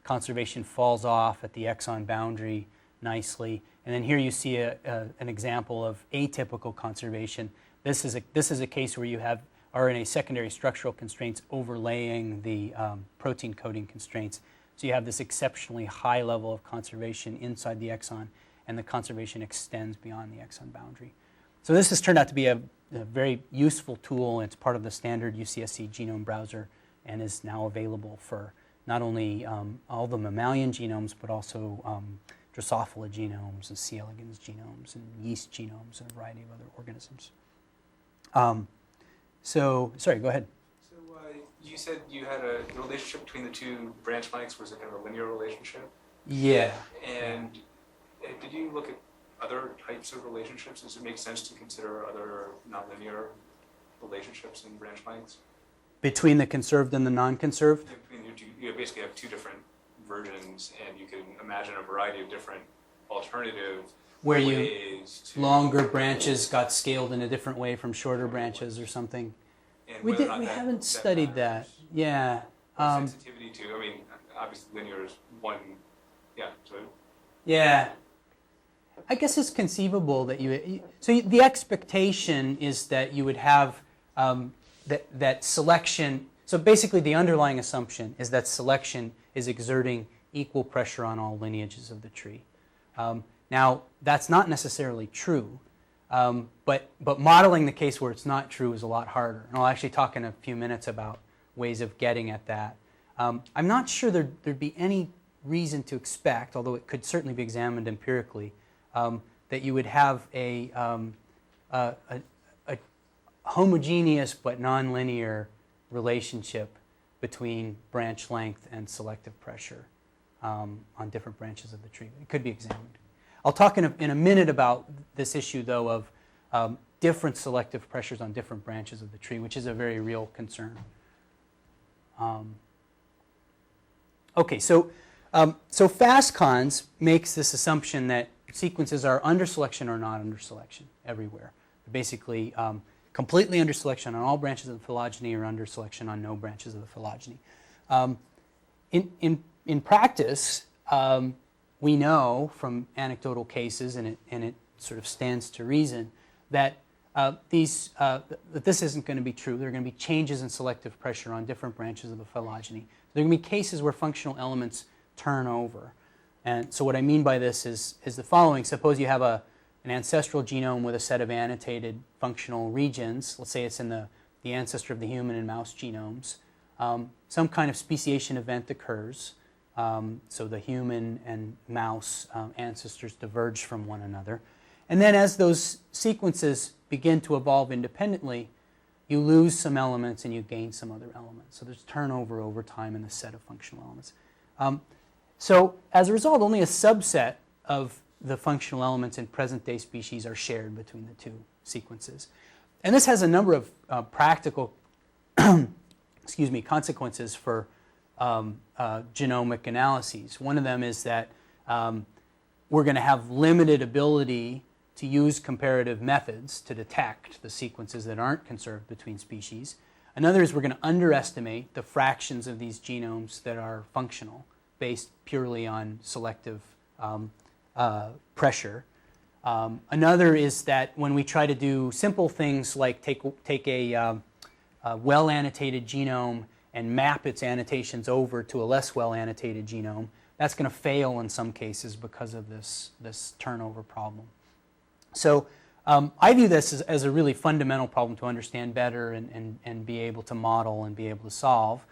Conservation falls off at the exon boundary nicely. And then here you see an example of atypical conservation. This is a case where you have RNA secondary structural constraints overlaying the protein coding constraints. So you have this exceptionally high level of conservation inside the exon. and the conservation extends beyond the exon boundary. So this has turned out to be a very useful tool. It's part of the standard UCSC genome browser and is now available for not only all the mammalian genomes, but also Drosophila genomes and C. elegans genomes and yeast genomes and a variety of other organisms. Sorry, go ahead. So you said you had the relationship between the two branch lengths was a kind of a linear relationship? Yeah. And did you look at other types of relationships? Does it make sense to consider other nonlinear relationships in branch lengths? Between the conserved and the non-conserved? Between your two, you basically have two different versions, and you can imagine a variety of different alternative where ways to longer branches got scaled in a different way from shorter branches or something. And We whether or not haven't studied that. Yeah. Sensitivity to, I mean, obviously linear is one, yeah. So Yeah. I guess it's conceivable that so the expectation is that you would have that selection. So basically the underlying assumption is that selection is exerting equal pressure on all lineages of the tree. Now, that's not necessarily true, but modeling the case where it's not true is a lot harder. And I'll actually talk in a few minutes about ways of getting at that. I'm not sure there'd be any reason to expect, although it could certainly be examined empirically, that you would have a homogeneous but nonlinear relationship between branch length and selective pressure on different branches of the tree. It could be examined. I'll talk in a minute about this issue, though, of different selective pressures on different branches of the tree, which is a very real concern. Okay, so FastCons makes this assumption that sequences are under selection or not under selection everywhere. Basically, completely under selection on all branches of the phylogeny or under selection on no branches of the phylogeny. In practice, we know from anecdotal cases, and it sort of stands to reason, that that this isn't going to be true. There are going to be changes in selective pressure on different branches of the phylogeny. There are going to be cases where functional elements turn over. And so what I mean by this is the following. Suppose you have an ancestral genome with a set of annotated functional regions. Let's say it's in the ancestor of the human and mouse genomes. Some kind of speciation event occurs. So the human and mouse ancestors diverge from one another. And then as those sequences begin to evolve independently, you lose some elements and you gain some other elements. So there's turnover over time in the set of functional elements. So as a result, only a subset of the functional elements in present-day species are shared between the two sequences. And this has a number of practical consequences for genomic analyses. One of them is that we're going to have limited ability to use comparative methods to detect the sequences that aren't conserved between species. Another is we're going to underestimate the fractions of these genomes that are functional based purely on selective pressure. Another is that when we try to do simple things like take a well-annotated genome and map its annotations over to a less well-annotated genome, that's going to fail in some cases because of this turnover problem. So I view this as a really fundamental problem to understand better and be able to model and be able to solve.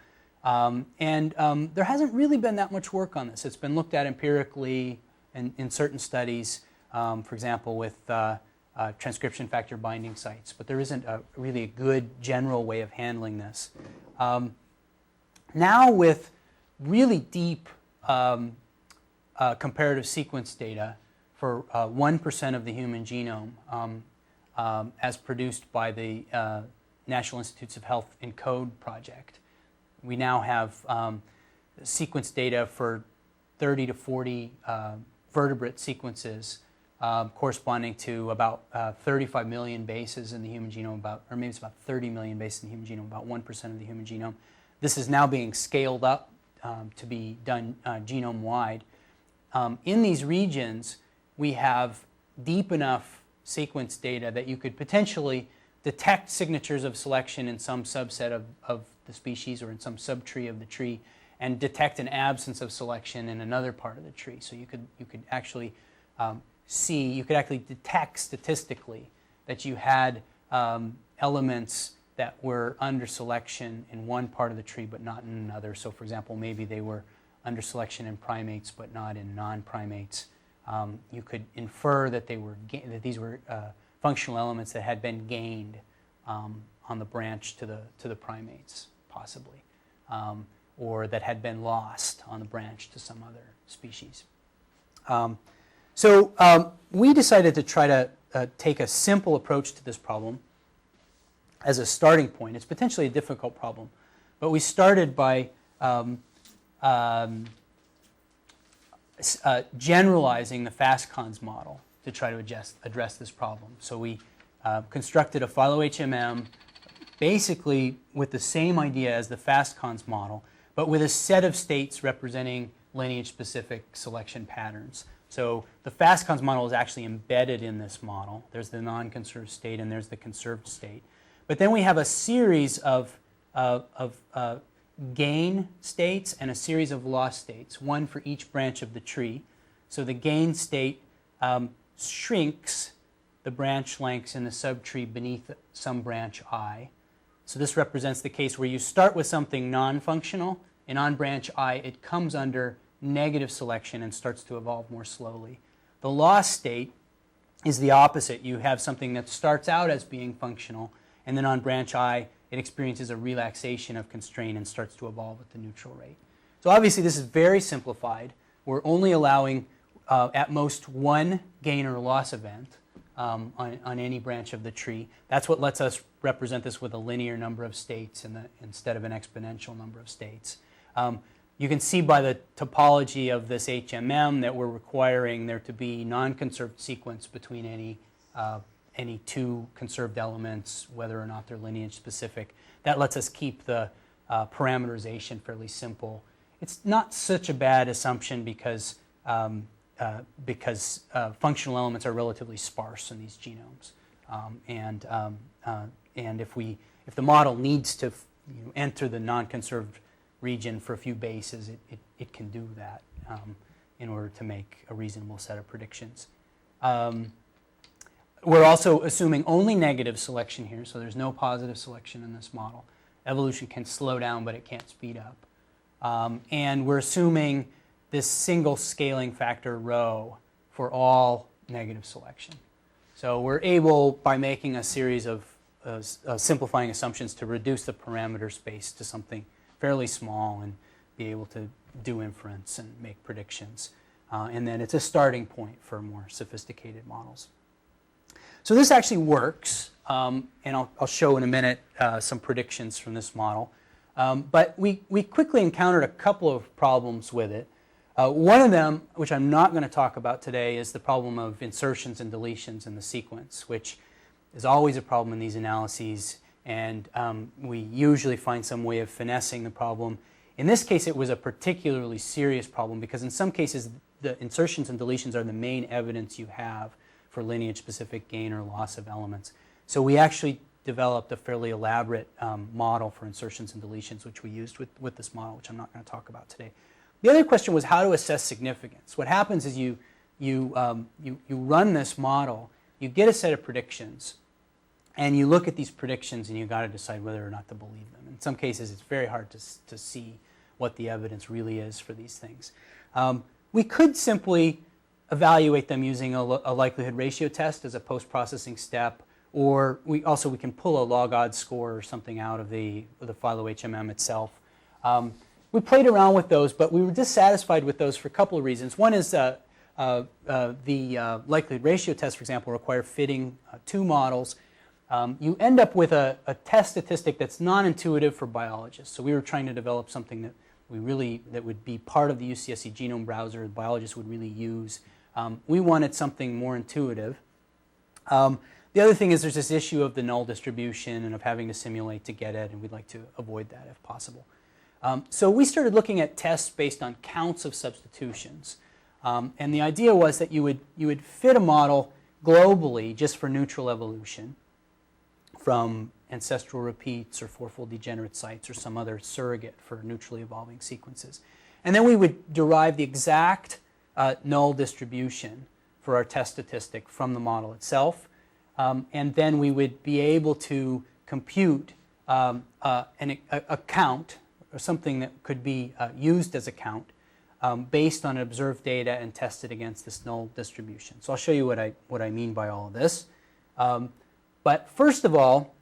There hasn't really been that much work on this. It's been looked at empirically in certain studies, for example, with transcription factor binding sites, but there isn't really a good general way of handling this. Now with really deep comparative sequence data for 1% of the human genome as produced by the National Institutes of Health ENCODE project, we now have sequence data for 30 to 40 vertebrate sequences corresponding to about 35 million bases in the human genome, or maybe it's about 30 million bases in the human genome, about 1% of the human genome. This is now being scaled up to be done genome-wide. In these regions, we have deep enough sequence data that you could potentially detect signatures of selection in some subset of the species or in some subtree of the tree, and detect an absence of selection in another part of the tree. So you could actually see, you could actually detect statistically that you had elements that were under selection in one part of the tree but not in another. So for example, maybe they were under selection in primates but not in non-primates. You could infer that these were functional elements that had been gained on the branch to the primates, possibly, or that had been lost on the branch to some other species. So we decided to try to take a simple approach to this problem as a starting point. It's potentially a difficult problem, but we started by generalizing the fastcons model to try to address this problem. So we constructed a Phylo-HMM basically with the same idea as the fastcons model, but with a set of states representing lineage-specific selection patterns. So the fastcons model is actually embedded in this model. There's the non-conserved state and there's the conserved state. But then we have a series of gain states and a series of loss states, one for each branch of the tree. So the gain state shrinks the branch lengths in the subtree beneath some branch I. So this represents the case where you start with something non-functional, and on branch I it comes under negative selection and starts to evolve more slowly. The loss state is the opposite. You have something that starts out as being functional, and then on branch I it experiences a relaxation of constraint and starts to evolve at the neutral rate. So obviously this is very simplified. We're only allowing at most one gain or loss event on any branch of the tree. That's what lets us represent this with a linear number of states instead of an exponential number of states. You can see by the topology of this HMM that we're requiring there to be non-conserved sequence between any two conserved elements, whether or not they're lineage specific. That lets us keep the parameterization fairly simple. It's not such a bad assumption because functional elements are relatively sparse in these genomes, and if the model needs to enter the non-conserved region for a few bases, it can do that in order to make a reasonable set of predictions. We're also assuming only negative selection here, so there's no positive selection in this model. Evolution can slow down, but it can't speed up. And we're assuming this single scaling factor rho for all negative selection. So we're able, by making a series of simplifying assumptions, to reduce the parameter space to something fairly small and be able to do inference and make predictions. And then it's a starting point for more sophisticated models. So this actually works, and I'll show in a minute some predictions from this model. But we quickly encountered a couple of problems with it. One of them, which I'm not going to talk about today, is the problem of insertions and deletions in the sequence, which is always a problem in these analyses, and we usually find some way of finessing the problem. In this case, it was a particularly serious problem because in some cases, the insertions and deletions are the main evidence you have for lineage-specific gain or loss of elements. So we actually developed a fairly elaborate model for insertions and deletions, which we used with this model, which I'm not going to talk about today. The other question was how to assess significance. What happens is you run this model, you get a set of predictions, and you look at these predictions and you've got to decide whether or not to believe them. In some cases, it's very hard to see what the evidence really is for these things. We could simply evaluate them using a likelihood ratio test as a post-processing step, or we can pull a log odds score or something out of the Phylo-HMM itself. We played around with those, but we were dissatisfied with those for a couple of reasons. One is the likelihood ratio test, for example, require fitting two models. You end up with a test statistic that's non-intuitive for biologists. So we were trying to develop something that would be part of the UCSC genome browser that biologists would really use. We wanted something more intuitive. The other thing is there's this issue of the null distribution and of having to simulate to get it, and we'd like to avoid that if possible. So we started looking at tests based on counts of substitutions. And the idea was that you would fit a model globally just for neutral evolution from ancestral repeats or fourfold degenerate sites or some other surrogate for neutrally evolving sequences. And then we would derive the exact null distribution for our test statistic from the model itself. And then we would be able to compute a count, or something that could be used as a count, based on observed data and tested against this null distribution. So I'll show you what I mean by all of this. But first of all,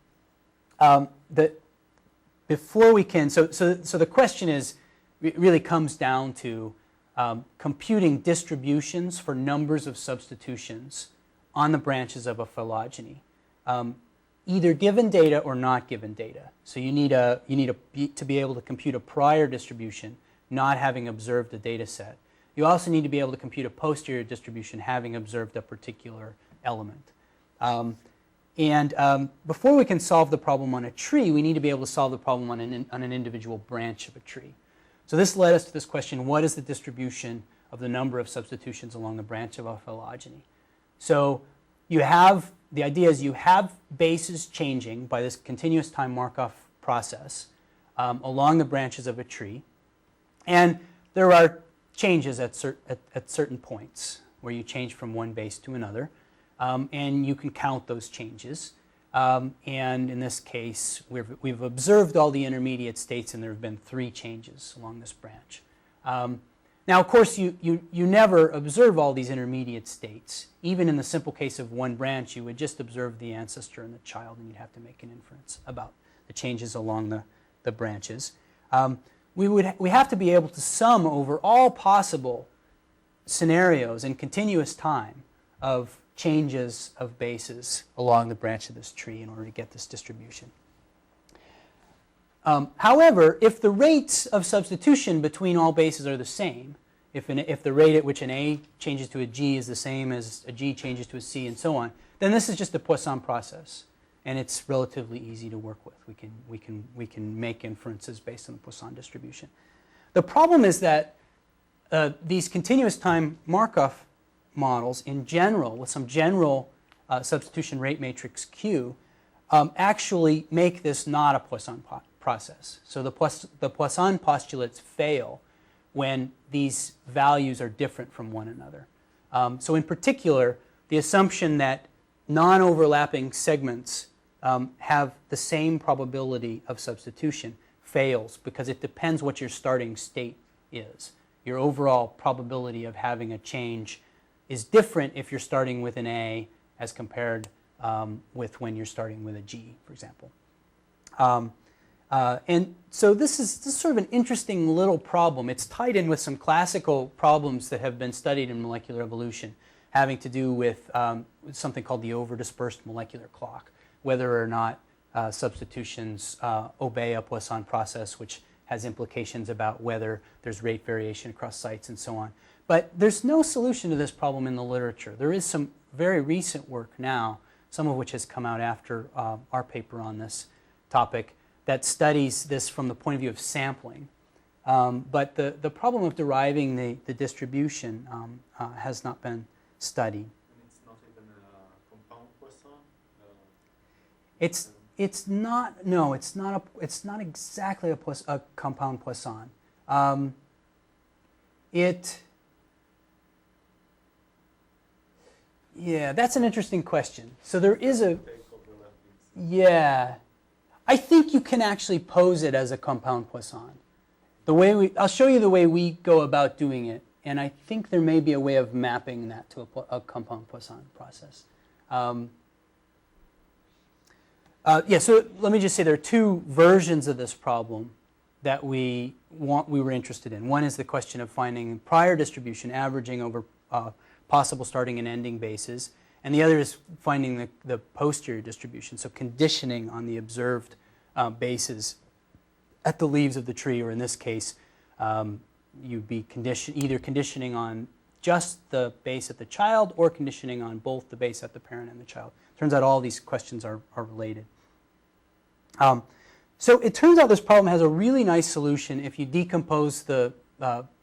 before we can, so the question is, it really comes down to computing distributions for numbers of substitutions on the branches of a phylogeny, either given data or not given data. So you need to be able to compute a prior distribution, not having observed a data set. You also need to be able to compute a posterior distribution, having observed a particular element. Before we can solve the problem on a tree, we need to be able to solve the problem on an individual branch of a tree. So this led us to this question: what is the distribution of the number of substitutions along the branch of a phylogeny? So the idea is you have bases changing by this continuous time Markov process along the branches of a tree, and there are changes at certain points where you change from one base to another, and you can count those changes. And in this case, we've observed all the intermediate states, and there have been 3 changes along this branch. Now, of course, you never observe all these intermediate states. Even in the simple case of one branch, you would just observe the ancestor and the child, and you'd have to make an inference about the changes along the branches. We have to be able to sum over all possible scenarios in continuous time of changes of bases along the branch of this tree in order to get this distribution. However, if the rates of substitution between all bases are the same, if the rate at which an A changes to a G is the same as a G changes to a C and so on, then this is just a Poisson process, and it's relatively easy to work with. We can make inferences based on the Poisson distribution. The problem is that these continuous time Markov models in general, with some general substitution rate matrix Q, actually make this not a Poisson process. So the Poisson postulates fail when these values are different from one another. So in particular, the assumption that non-overlapping segments have the same probability of substitution fails because it depends what your starting state is. Your overall probability of having a change is different if you're starting with an A as compared with when you're starting with a G, for example. And so this is sort of an interesting little problem. It's tied in with some classical problems that have been studied in molecular evolution, having to do with something called the over-dispersed molecular clock, whether or not substitutions obey a Poisson process, which has implications about whether there's rate variation across sites and so on. But there's no solution to this problem in the literature. There is some very recent work now, some of which has come out after our paper on this topic, that studies this from the point of view of sampling. But the problem of deriving the distribution has not been studied. And it's not even a compound Poisson? It's not. No, it's not exactly a compound Poisson. Yeah, that's an interesting question. So there is a. Yeah, I think you can actually pose it as a compound Poisson. I'll show you the way we go about doing it, and I think there may be a way of mapping that to a compound Poisson process. Yeah, so let me just say there are 2 versions of this problem that we were interested in. One is the question of finding prior distribution, averaging over possible starting and ending bases, and the other is finding the posterior distribution, so conditioning on the observed bases at the leaves of the tree, or in this case, you'd be either conditioning on just the base at the child or conditioning on both the base at the parent and the child. Turns out all these questions are related. So it turns out this problem has a really nice solution if you decompose the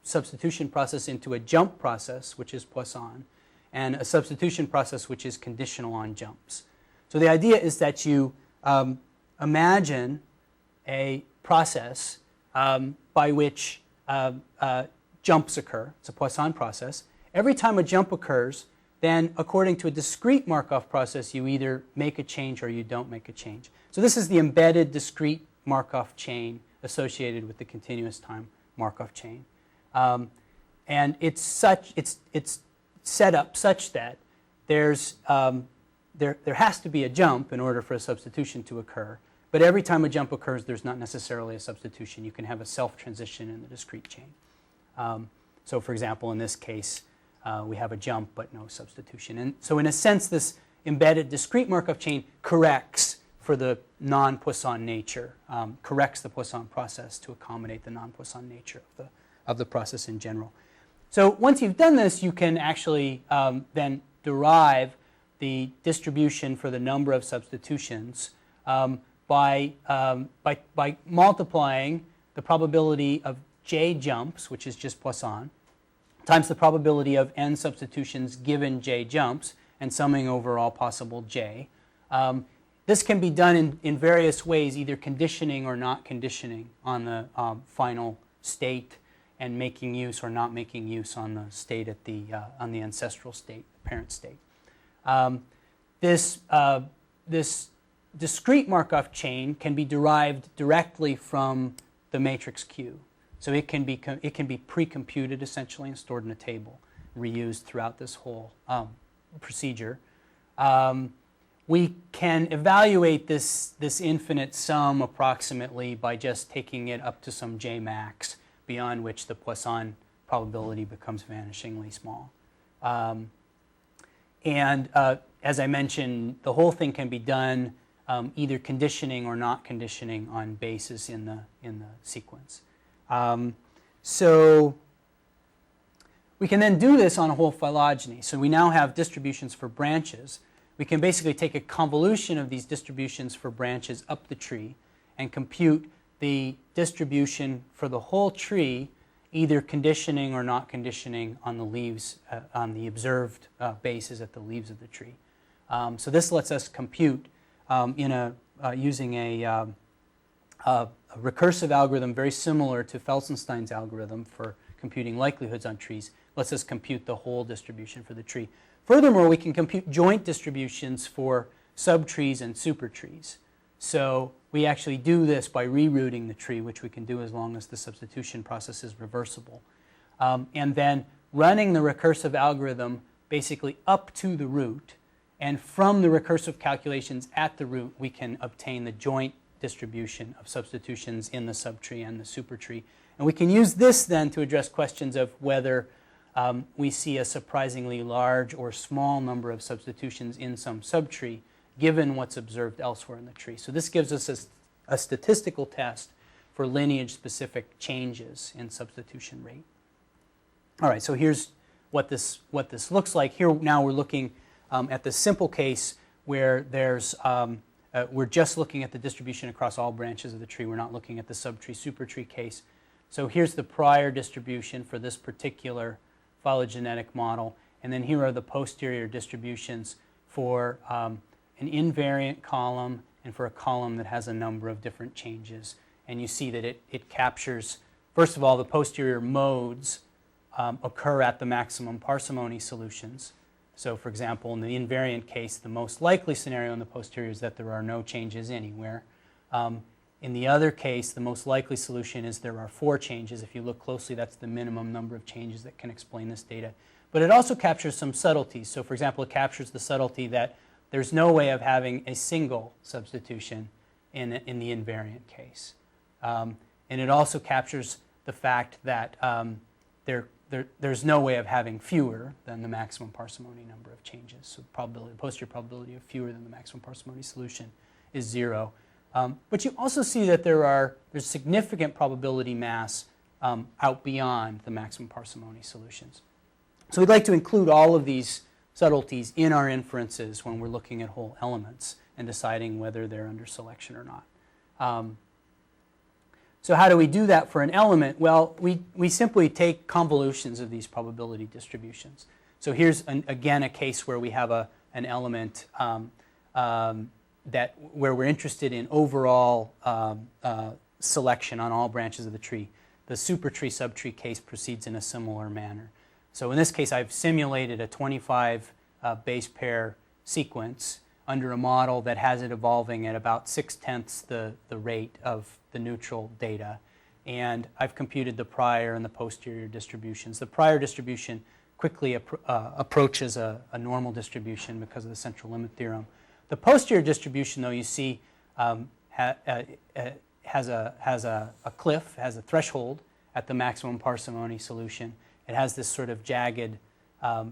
substitution process into a jump process, which is Poisson, and a substitution process, which is conditional on jumps. So the idea is that you imagine a process by which jumps occur. It's a Poisson process. Every time a jump occurs, then according to a discrete Markov process, you either make a change or you don't make a change. So this is the embedded discrete Markov chain associated with the continuous time Markov chain. And it's set up such that there has to be a jump in order for a substitution to occur. But every time a jump occurs, there's not necessarily a substitution. You can have a self-transition in the discrete chain. So for example, in this case, we have a jump but no substitution. And so in a sense, this embedded discrete Markov chain corrects for the non-Poisson nature, corrects the Poisson process to accommodate the non-Poisson nature of the process in general. So once you've done this, you can actually then derive the distribution for the number of substitutions by multiplying the probability of j jumps, which is just Poisson, times the probability of n substitutions given j jumps, and summing over all possible j. This can be done in various ways, either conditioning or not conditioning on the final state, and making use or not making use on the state at on the ancestral state, the parent state. This discrete Markov chain can be derived directly from the matrix Q. So it can be pre-computed essentially and stored in a table, reused throughout this whole procedure. We can evaluate this infinite sum approximately by just taking it up to some j max, beyond which the Poisson probability becomes vanishingly small. As I mentioned, the whole thing can be done either conditioning or not conditioning on basis in the sequence. So we can then do this on a whole phylogeny. So we now have distributions for branches. We can basically take a convolution of these distributions for branches up the tree and compute the distribution for the whole tree, either conditioning or not conditioning on the leaves, on the observed bases at the leaves of the tree. So this lets us compute using a recursive algorithm very similar to Felsenstein's algorithm for computing likelihoods on trees. Lets us compute the whole distribution for the tree. Furthermore, we can compute joint distributions for subtrees and supertrees. So we actually do this by rerouting the tree, which we can do as long as the substitution process is reversible. And then running the recursive algorithm basically up to the root. And from the recursive calculations at the root, we can obtain the joint distribution of substitutions in the subtree and the supertree. And we can use this then to address questions of whether we see a surprisingly large or small number of substitutions in some subtree, given what's observed elsewhere in the tree. So this gives us a statistical test for lineage-specific changes in substitution rate. All right, so here's what this looks like. Here now we're looking at the simple case where we're just looking at the distribution across all branches of the tree. We're not looking at the subtree, supertree case. So here's the prior distribution for this particular phylogenetic model, and then here are the posterior distributions for an invariant column and for a column that has a number of different changes. And you see that it captures, first of all, the posterior modes occur at the maximum parsimony solutions. So for example, in the invariant case, the most likely scenario in the posterior is that there are no changes anywhere. In the other case, the most likely solution is there are 4 changes. If you look closely, that's the minimum number of changes that can explain this data. But it also captures some subtleties. So for example, it captures the subtlety that there's no way of having a single substitution in the invariant case. And it also captures the fact that there's no way of having fewer than the maximum parsimony number of changes. So the posterior probability of fewer than the maximum parsimony solution is 0. But you also see that there's significant probability mass out beyond the maximum parsimony solutions. So we'd like to include all of these subtleties in our inferences when we're looking at whole elements and deciding whether they're under selection or not. So how do we do that for an element? Well, we simply take convolutions of these probability distributions. So here's, again, a case where we have an element where we're interested in overall selection on all branches of the tree. The supertree subtree case proceeds in a similar manner. So in this case, I've simulated a 25 base pair sequence under a model that has it evolving at about 6/10 the rate of the neutral data. And I've computed the prior and the posterior distributions. The prior distribution quickly approaches a normal distribution because of the central limit theorem. The posterior distribution, though, you see has a cliff, has a threshold at the maximum parsimony solution. It has this sort of jagged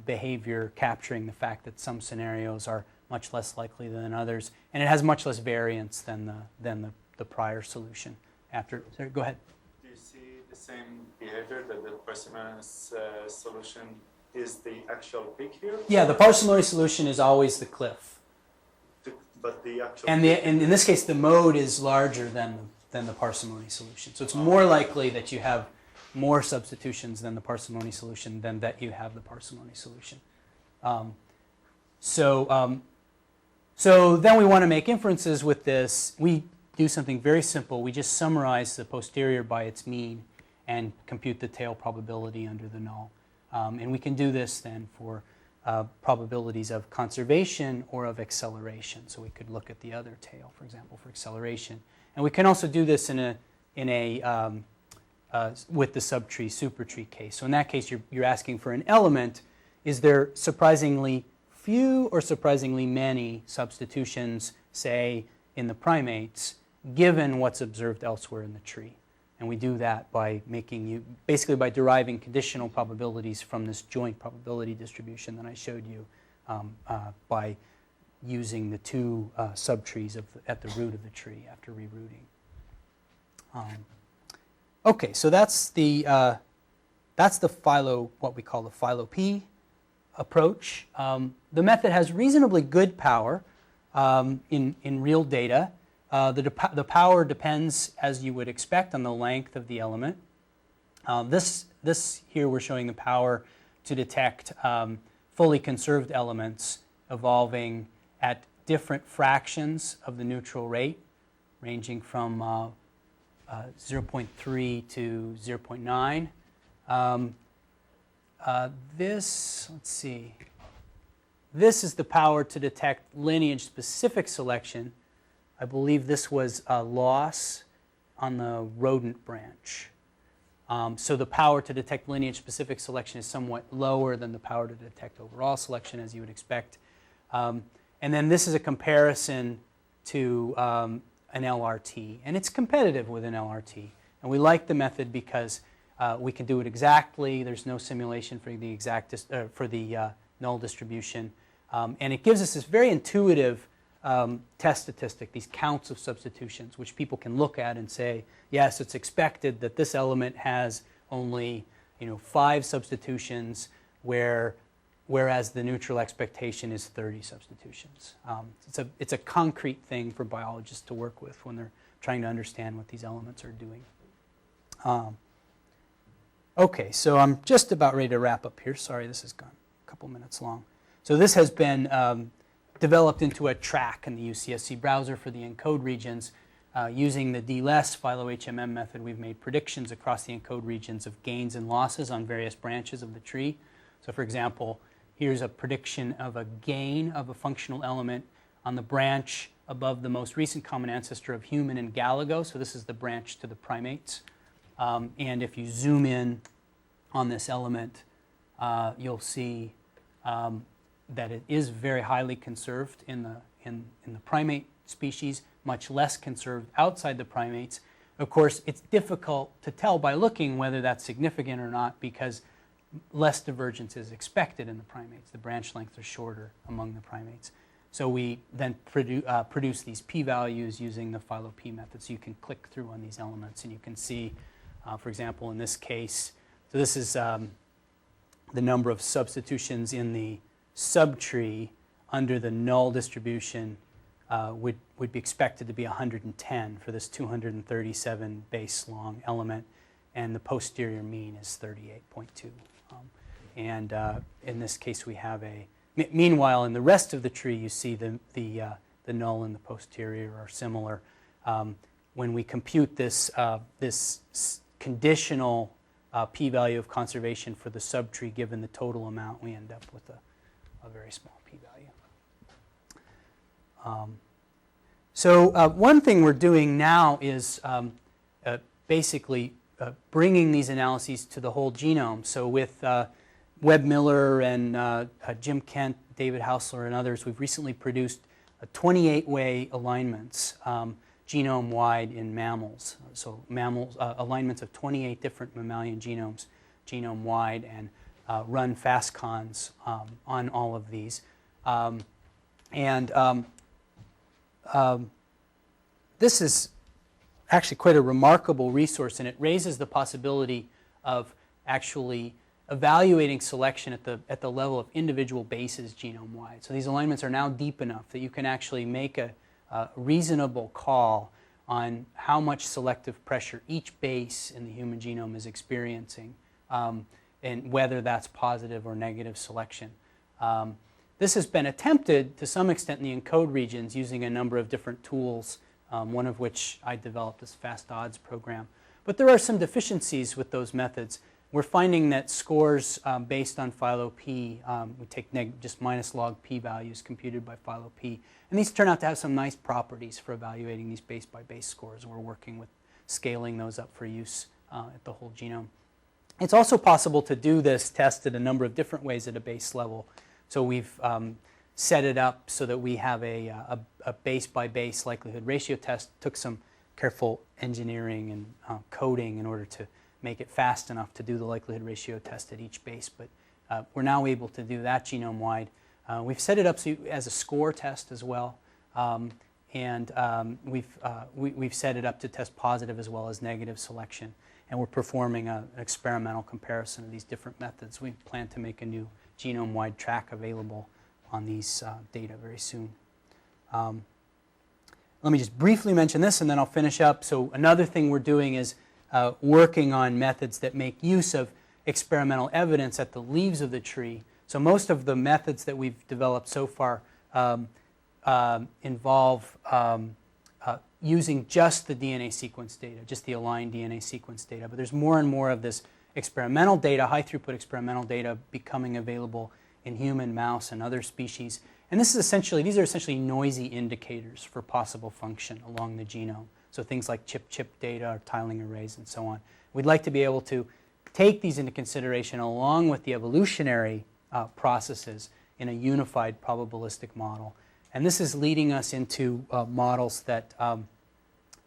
behavior capturing the fact that some scenarios are much less likely than others, and it has much less variance than the prior solution. Sorry, go ahead. Do you see the same behavior that the parsimonious solution is the actual peak here? Yeah, the parsimony solution is always the cliff. But the actual and in this case, the mode is larger than the parsimony solution. So it's more likely that you have more substitutions than the parsimony solution than that you have the parsimony solution. So then we want to make inferences with this. We do something very simple. We just summarize the posterior by its mean and compute the tail probability under the null. And we can do this then for probabilities of conservation or of acceleration. So we could look at the other tail, for example, for acceleration. And we can also do this with the subtree, supertree case. So in that case, you're asking for an element. Is there surprisingly few or surprisingly many substitutions, say, in the primates, given what's observed elsewhere in the tree? And we do that by basically by deriving conditional probabilities from this joint probability distribution that I showed you by using the two subtrees at the root of the tree after rerouting. Okay, so that's the what we call the Phylo-P approach. The method has reasonably good power in real data. The power depends, as you would expect, on the length of the element. This here we're showing the power to detect fully conserved elements evolving at different fractions of the neutral rate, ranging from 0.3 to 0.9. Let's see. This is the power to detect lineage-specific selection. I believe this was a loss on the rodent branch. So the power to detect lineage-specific selection is somewhat lower than the power to detect overall selection, as you would expect. And then this is a comparison to an LRT. And it's competitive with an LRT. And we like the method because we can do it exactly. There's no simulation for the null distribution. And it gives us this very intuitive test statistic, these counts of substitutions, which people can look at and say, yes, it's expected that this element has only 5 substitutions, whereas the neutral expectation is 30 substitutions. It's a concrete thing for biologists to work with when they're trying to understand what these elements are doing. Okay, so I'm just about ready to wrap up here. Sorry, this has gone a couple minutes long. So this has been developed into a track in the UCSC browser for the ENCODE regions. Using the DLESS Phylo-HMM method, we've made predictions across the ENCODE regions of gains and losses on various branches of the tree. So for example, here's a prediction of a gain of a functional element on the branch above the most recent common ancestor of human and Galago. So this is the branch to the primates. And if you zoom in on this element, you'll see that it is very highly conserved in the primate species, much less conserved outside the primates. Of course, it's difficult to tell by looking whether that's significant or not because less divergence is expected in the primates. The branch lengths are shorter among the primates. So we then produce these p-values using the Phylo-P method. So you can click through on these elements and you can see, for example, in this case, so this is the number of substitutions in the subtree under the null distribution would be expected to be 110 for this 237 base long element, and the posterior mean is 38.2. And in this case, we have a. Meanwhile, in the rest of the tree, you see the null and the posterior are similar. When we compute this conditional p-value of conservation for the subtree given the total amount, we end up with a very small p. p-value. So one thing we're doing now is basically bringing these analyses to the whole genome. So with Webb Miller and Jim Kent, David Hausler, and others, we've recently produced 28-way alignments, genome-wide in mammals. So mammals, alignments of 28 different mammalian genomes, genome-wide, and run FastCons on all of these. This is actually quite a remarkable resource, and it raises the possibility of actually evaluating selection at the level of individual bases genome-wide. So these alignments are now deep enough that you can actually make a reasonable call on how much selective pressure each base in the human genome is experiencing, and whether that's positive or negative selection. This has been attempted to some extent in the ENCODE regions using a number of different tools, one of which I developed, this fast odds program. But there are some deficiencies with those methods. We're finding that scores based on Phylo-P, we take just minus log p values computed by Phylo-P, and these turn out to have some nice properties for evaluating these base by base scores. We're working with scaling those up for use at the whole genome. It's also possible to do this test in a number of different ways at a base level. So we've set it up so that we have a base by base likelihood ratio test. Took some careful engineering and coding in order to make it fast enough to do the likelihood ratio test at each base, but we're now able to do that genome-wide. We've set it up as a score test as well, and we've set it up to test positive as well as negative selection, and we're performing an experimental comparison of these different methods. We plan to make a new genome-wide track available on these data very soon. Let me just briefly mention this and then I'll finish up. So another thing we're doing is working on methods that make use of experimental evidence at the leaves of the tree. So most of the methods that we've developed so far involve using just the DNA sequence data, just the aligned DNA sequence data. But there's more and more of this experimental data, high throughput experimental data, becoming available in human, mouse, and other species. And these are essentially noisy indicators for possible function along the genome. So things like chip data or tiling arrays and so on. We'd like to be able to take these into consideration along with the evolutionary processes in a unified probabilistic model. And this is leading us into models that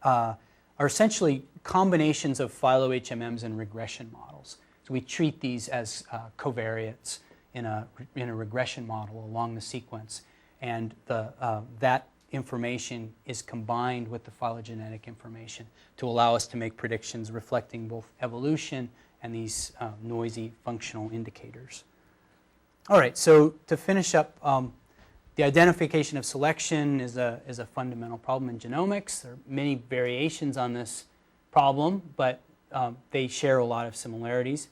are essentially combinations of Phylo-HMMs and regression models. So we treat these as covariates in a regression model along the sequence, and that information is combined with the phylogenetic information to allow us to make predictions reflecting both evolution and these noisy functional indicators. All right, so to finish up, the identification of selection is a fundamental problem in genomics. There are many variations on this problem, but they share a lot of similarities.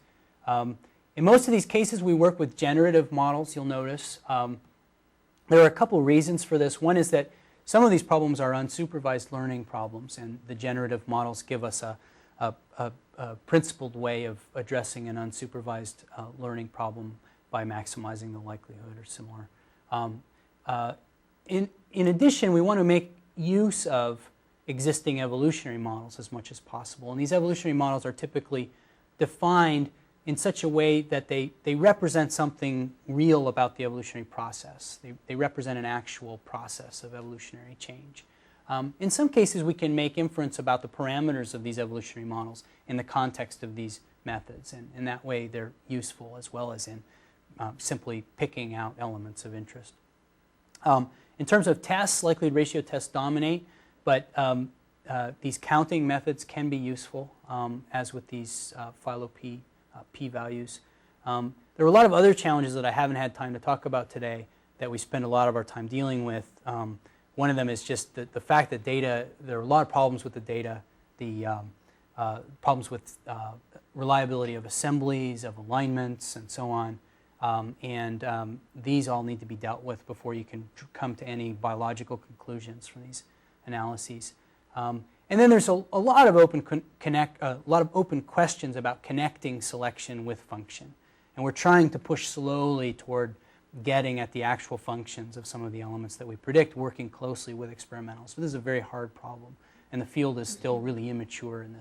In most of these cases, we work with generative models, you'll notice. There are a couple reasons for this. One is that some of these problems are unsupervised learning problems, and the generative models give us a principled way of addressing an unsupervised learning problem by maximizing the likelihood or similar. In addition, we want to make use of existing evolutionary models as much as possible. And these evolutionary models are typically defined in such a way that they represent something real about the evolutionary process. They represent an actual process of evolutionary change. In some cases, we can make inference about the parameters of these evolutionary models in the context of these methods. And in that way, they're useful as well as in simply picking out elements of interest. In terms of tests, likelihood ratio tests dominate, but these counting methods can be useful, as with these Phylo-P p-values. There are a lot of other challenges that I haven't had time to talk about today that we spend a lot of our time dealing with. One of them is just the fact that data, there are a lot of problems with the data, the problems with reliability of assemblies, of alignments, and so on. These all need to be dealt with before you can come to any biological conclusions from these analyses. And then there's a lot of open questions about connecting selection with function, and we're trying to push slowly toward getting at the actual functions of some of the elements that we predict, working closely with experimentals. So this is a very hard problem, and the field is still really immature in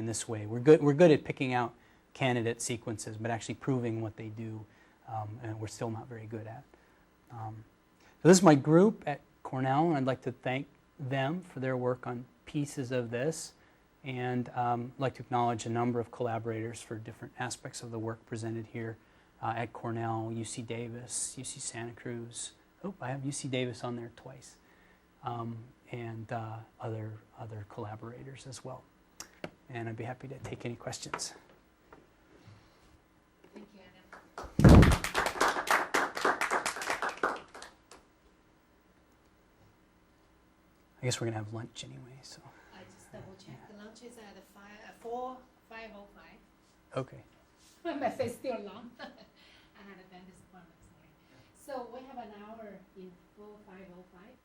this way. We're good at picking out candidate sequences, but actually proving what they do, and we're still not very good at. So this is my group at Cornell, and I'd like to thank them for their work on pieces of this, and I'd like to acknowledge a number of collaborators for different aspects of the work presented here at Cornell, UC Davis, UC Santa Cruz. Oh, I have UC Davis on there twice, and other collaborators as well. And I'd be happy to take any questions. Thank you, Adam. I guess we're going to have lunch anyway, so. I just double checked. The lunch is at 5:05. Okay. My message is still long. I had a dentist appointment this morning. So we have an hour in 5:05.